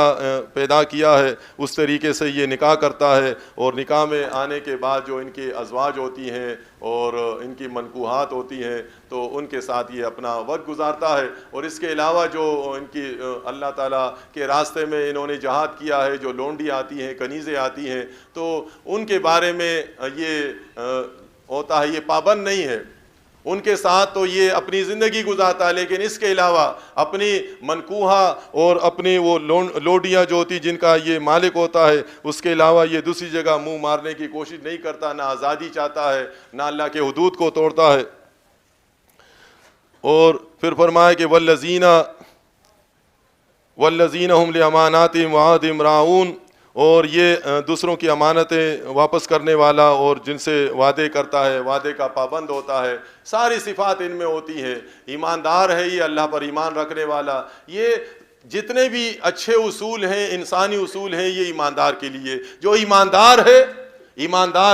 پیدا کیا ہے اس طریقے سے یہ نکاح کرتا ہے, اور نکاح میں آنے کے بعد جو ان کی ازواج ہوتی ہیں اور ان کی منکوحات ہوتی ہیں تو ان کے ساتھ یہ اپنا وقت گزارتا ہے. اور اس کے علاوہ جو ان کی اللہ تعالیٰ کے راستے میں انہوں نے جہاد کیا ہے, جو لونڈی آتی ہیں, کنیزیں آتی ہیں, تو ان کے بارے میں یہ ہوتا ہے, یہ پابند نہیں ہے ان کے ساتھ, تو یہ اپنی زندگی گزارتا ہے. لیکن اس کے علاوہ اپنی منکوحہ اور اپنی وہ لوڈیاں جو ہوتی جن کا یہ مالک ہوتا ہے, اس کے علاوہ یہ دوسری جگہ منہ مارنے کی کوشش نہیں کرتا, نہ آزادی چاہتا ہے, نہ اللہ کے حدود کو توڑتا ہے. اور پھر فرمایا کہ والذین هم لأماناتهم وعهدهم راعون, اور یہ دوسروں کی امانتیں واپس کرنے والا اور جن سے وعدے کرتا ہے, وعدے کا پابند ہوتا ہے. ساری صفات ان میں ہوتی ہیں. ایماندار ہے یہ, اللہ پر ایمان رکھنے والا. یہ جتنے بھی اچھے اصول ہیں, انسانی اصول ہیں, یہ ایماندار کے لیے. جو ایماندار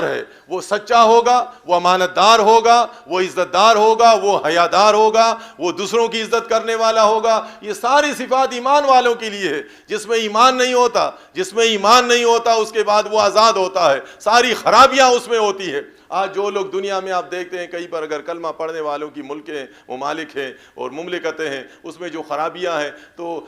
ہے وہ سچا ہوگا, وہ امانت دار ہوگا, وہ عزت دار ہوگا, وہ حیادار ہوگا, وہ دوسروں کی عزت کرنے والا ہوگا. یہ ساری صفات ایمان والوں کے لیے ہے. جس میں ایمان نہیں ہوتا اس کے بعد وہ آزاد ہوتا ہے, ساری خرابیاں اس میں ہوتی ہے. آج جو لوگ دنیا میں آپ دیکھتے ہیں کہیں پر اگر کلمہ پڑھنے والوں کی ملکیں, ممالک ہیں اور مملکتیں ہیں, اس میں جو خرابیاں ہیں تو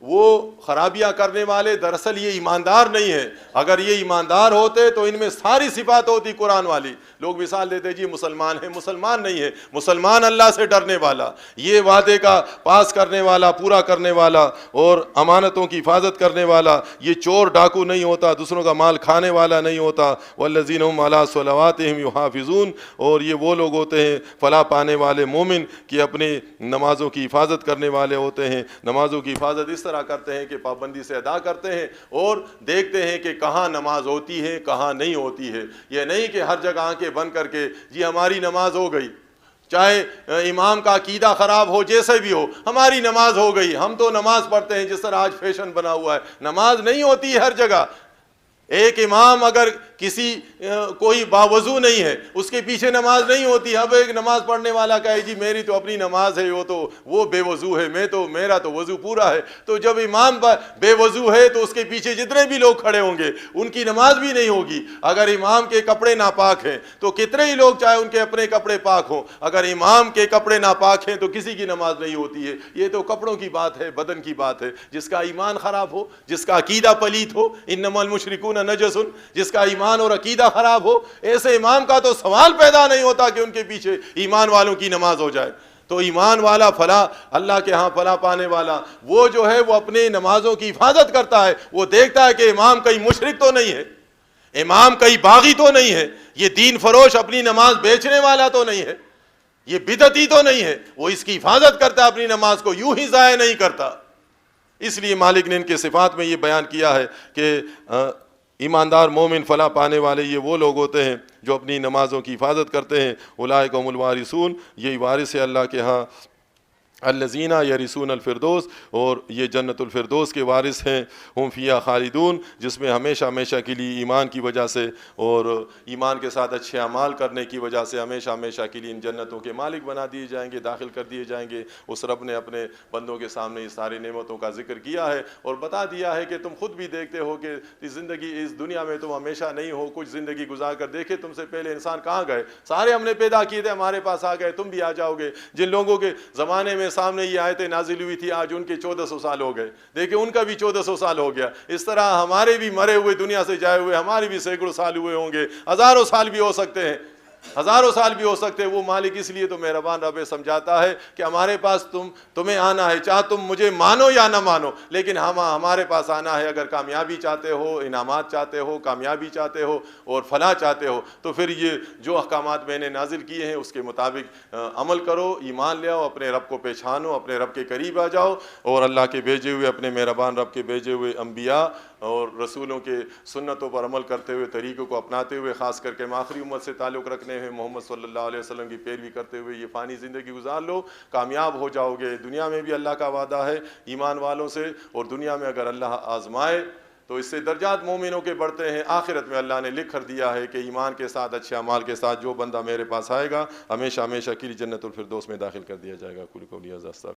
وہ خرابیاں کرنے والے دراصل یہ ایماندار نہیں ہیں. اگر یہ ایماندار ہوتے تو ان میں ساری صفات ہوتی قرآن والی. لوگ مثال دیتے جی مسلمان ہے, مسلمان نہیں ہے. مسلمان اللہ سے ڈرنے والا, یہ وعدے کا پاس کرنے والا, پورا کرنے والا اور امانتوں کی حفاظت کرنے والا. یہ چور ڈاکو نہیں ہوتا, دوسروں کا مال کھانے والا نہیں ہوتا. والذین هم علی صلواتہم یحافظون, اور یہ وہ لوگ ہوتے ہیں فلاح پانے والے مومن کہ اپنی نمازوں کی حفاظت کرنے والے ہوتے ہیں. نمازوں کی حفاظت اس طرح کرتے ہیں کہ پابندی سے ادا کرتے ہیں اور دیکھتے ہیں کہ کہاں نماز ہوتی ہے کہاں نہیں ہوتی ہے. یہ نہیں کہ ہر جگہ آنکھیں بند کر کے جی ہماری نماز ہو گئی, چاہے امام کا عقیدہ خراب ہو, جیسے بھی ہو, ہماری نماز ہو گئی, ہم تو نماز پڑھتے ہیں, جس طرح آج فیشن بنا ہوا ہے. نماز نہیں ہوتی ہے ہر جگہ. ایک امام اگر کسی کوئی باوضو نہیں ہے اس کے پیچھے نماز نہیں ہوتی، اب ایک نماز پڑھنے والا کہے جی میری تو اپنی نماز ہے، وہ بے وضو ہے، میرا تو وضو پورا ہے، تو جب امام بے وضو ہے تو اس کے پیچھے جتنے بھی لوگ کھڑے ہوں گے ان کی نماز بھی نہیں ہوگی۔ اگر امام کے کپڑے ناپاک ہیں تو کتنے ہی لوگ چاہے ان کے اپنے کپڑے پاک ہوں، اگر امام کے کپڑے ناپاک ہیں تو کسی کی نماز نہیں ہوتی ہے۔ یہ تو کپڑوں کی بات ہے، بدن کی بات ہے۔ جس کا ایمان خراب ہو، جس کا عقیدہ پلید ہو، انما المشرکون نجس، جس کا ایمان اور عقیدہ خراب ہو، ایسے امام کا تو سوال پیدا نہیں ہوتا کہ ان کے پیچھے ایمان والوں کی نماز ہو جائے۔ تو ایمان والا فلاح، اللہ کے ہاں فلاح پانے والا وہ جو ہے وہ اپنی نمازوں کی حفاظت کرتا ہے، وہ دیکھتا ہے کہ امام کہیں مشرک تو نہیں ہے، امام کہیں باغی تو نہیں ہے، یہ دین فروش اپنی نماز بیچنے والا تو نہیں ہے، یہ بدعتی تو نہیں ہے، وہ اس کی حفاظت کرتا ہے، اپنی نماز کو یوں ہی ضائع نہیں کرتا۔ اس لیے مالک نے ان کے صفات میں یہ بیان کیا ہے کہ ایماندار مومن فلاح پانے والے یہ وہ لوگ ہوتے ہیں جو اپنی نمازوں کی حفاظت کرتے ہیں۔ اولئک هم الوارثون، یہی وارث ہے اللہ کے ہاں، الذین یرثون الفردوس، اور یہ جنت الفردوس کے وارث ہیں، ہم فیہا خالدون، جس میں ہمیشہ ہمیشہ کے لیے ایمان کی وجہ سے اور ایمان کے ساتھ اچھے اعمال کرنے کی وجہ سے ہمیشہ ہمیشہ کے لیے ان جنتوں کے مالک بنا دیے جائیں گے، داخل کر دیے جائیں گے۔ اس رب نے اپنے بندوں کے سامنے اس ساری نعمتوں کا ذکر کیا ہے اور بتا دیا ہے کہ تم خود بھی دیکھتے ہو کہ زندگی اس دنیا میں تم ہمیشہ نہیں ہو، کچھ زندگی گزار کر دیکھے تم سے پہلے انسان کہاں گئے، سارے ہم نے پیدا کیے تھے، ہمارے پاس آ گئے، تم بھی آ جاؤ گے۔ جن لوگوں کے زمانے میں سامنے یہ آیتیں نازل ہوئی تھی آج ان کے 1400 سال ہو گئے، دیکھیں ان کا بھی 1400 سال ہو گیا۔ اس طرح ہمارے بھی مرے ہوئے دنیا سے جائے ہوئے ہمارے بھی سینکڑوں سال ہوئے ہوں گے، ہزاروں سال بھی ہو سکتے ہیں، ہزاروں سال بھی ہو سکتے ہیں۔ وہ مالک اس لیے تو مہربان رب سمجھاتا ہے کہ ہمارے پاس تمہیں آنا ہے، چاہے تم مجھے مانو یا نہ مانو، لیکن ہمارے پاس آنا ہے۔ اگر کامیابی چاہتے ہو، انعامات چاہتے ہو، کامیابی چاہتے ہو اور فلاح چاہتے ہو تو پھر یہ جو احکامات میں نے نازل کیے ہیں اس کے مطابق عمل کرو، ایمان لے آؤ، اپنے رب کو پہچانو، اپنے رب کے قریب آ جاؤ، اور اللہ کے بھیجے ہوئے اپنے مہربان رب کے بھیجے ہوئے انبیاء اور رسولوں کے سنتوں پر عمل کرتے ہوئے، طریقوں کو اپناتے ہوئے، خاص کر کے آخری امت سے تعلق رکھنے ہوئے محمد صلی اللہ علیہ وسلم کی پیروی کرتے ہوئے یہ فانی زندگی گزار لو، کامیاب ہو جاؤ گے۔ دنیا میں بھی اللہ کا وعدہ ہے ایمان والوں سے، اور دنیا میں اگر اللہ آزمائے تو اس سے درجات مومنوں کے بڑھتے ہیں۔ آخرت میں اللہ نے لکھ کر دیا ہے کہ ایمان کے ساتھ، اچھے اعمال کے ساتھ جو بندہ میرے پاس آئے گا ہمیشہ ہمیشہ کے لیے جنت الفردوس میں داخل کر دیا جائے گا۔ قولی قولی ھذا۔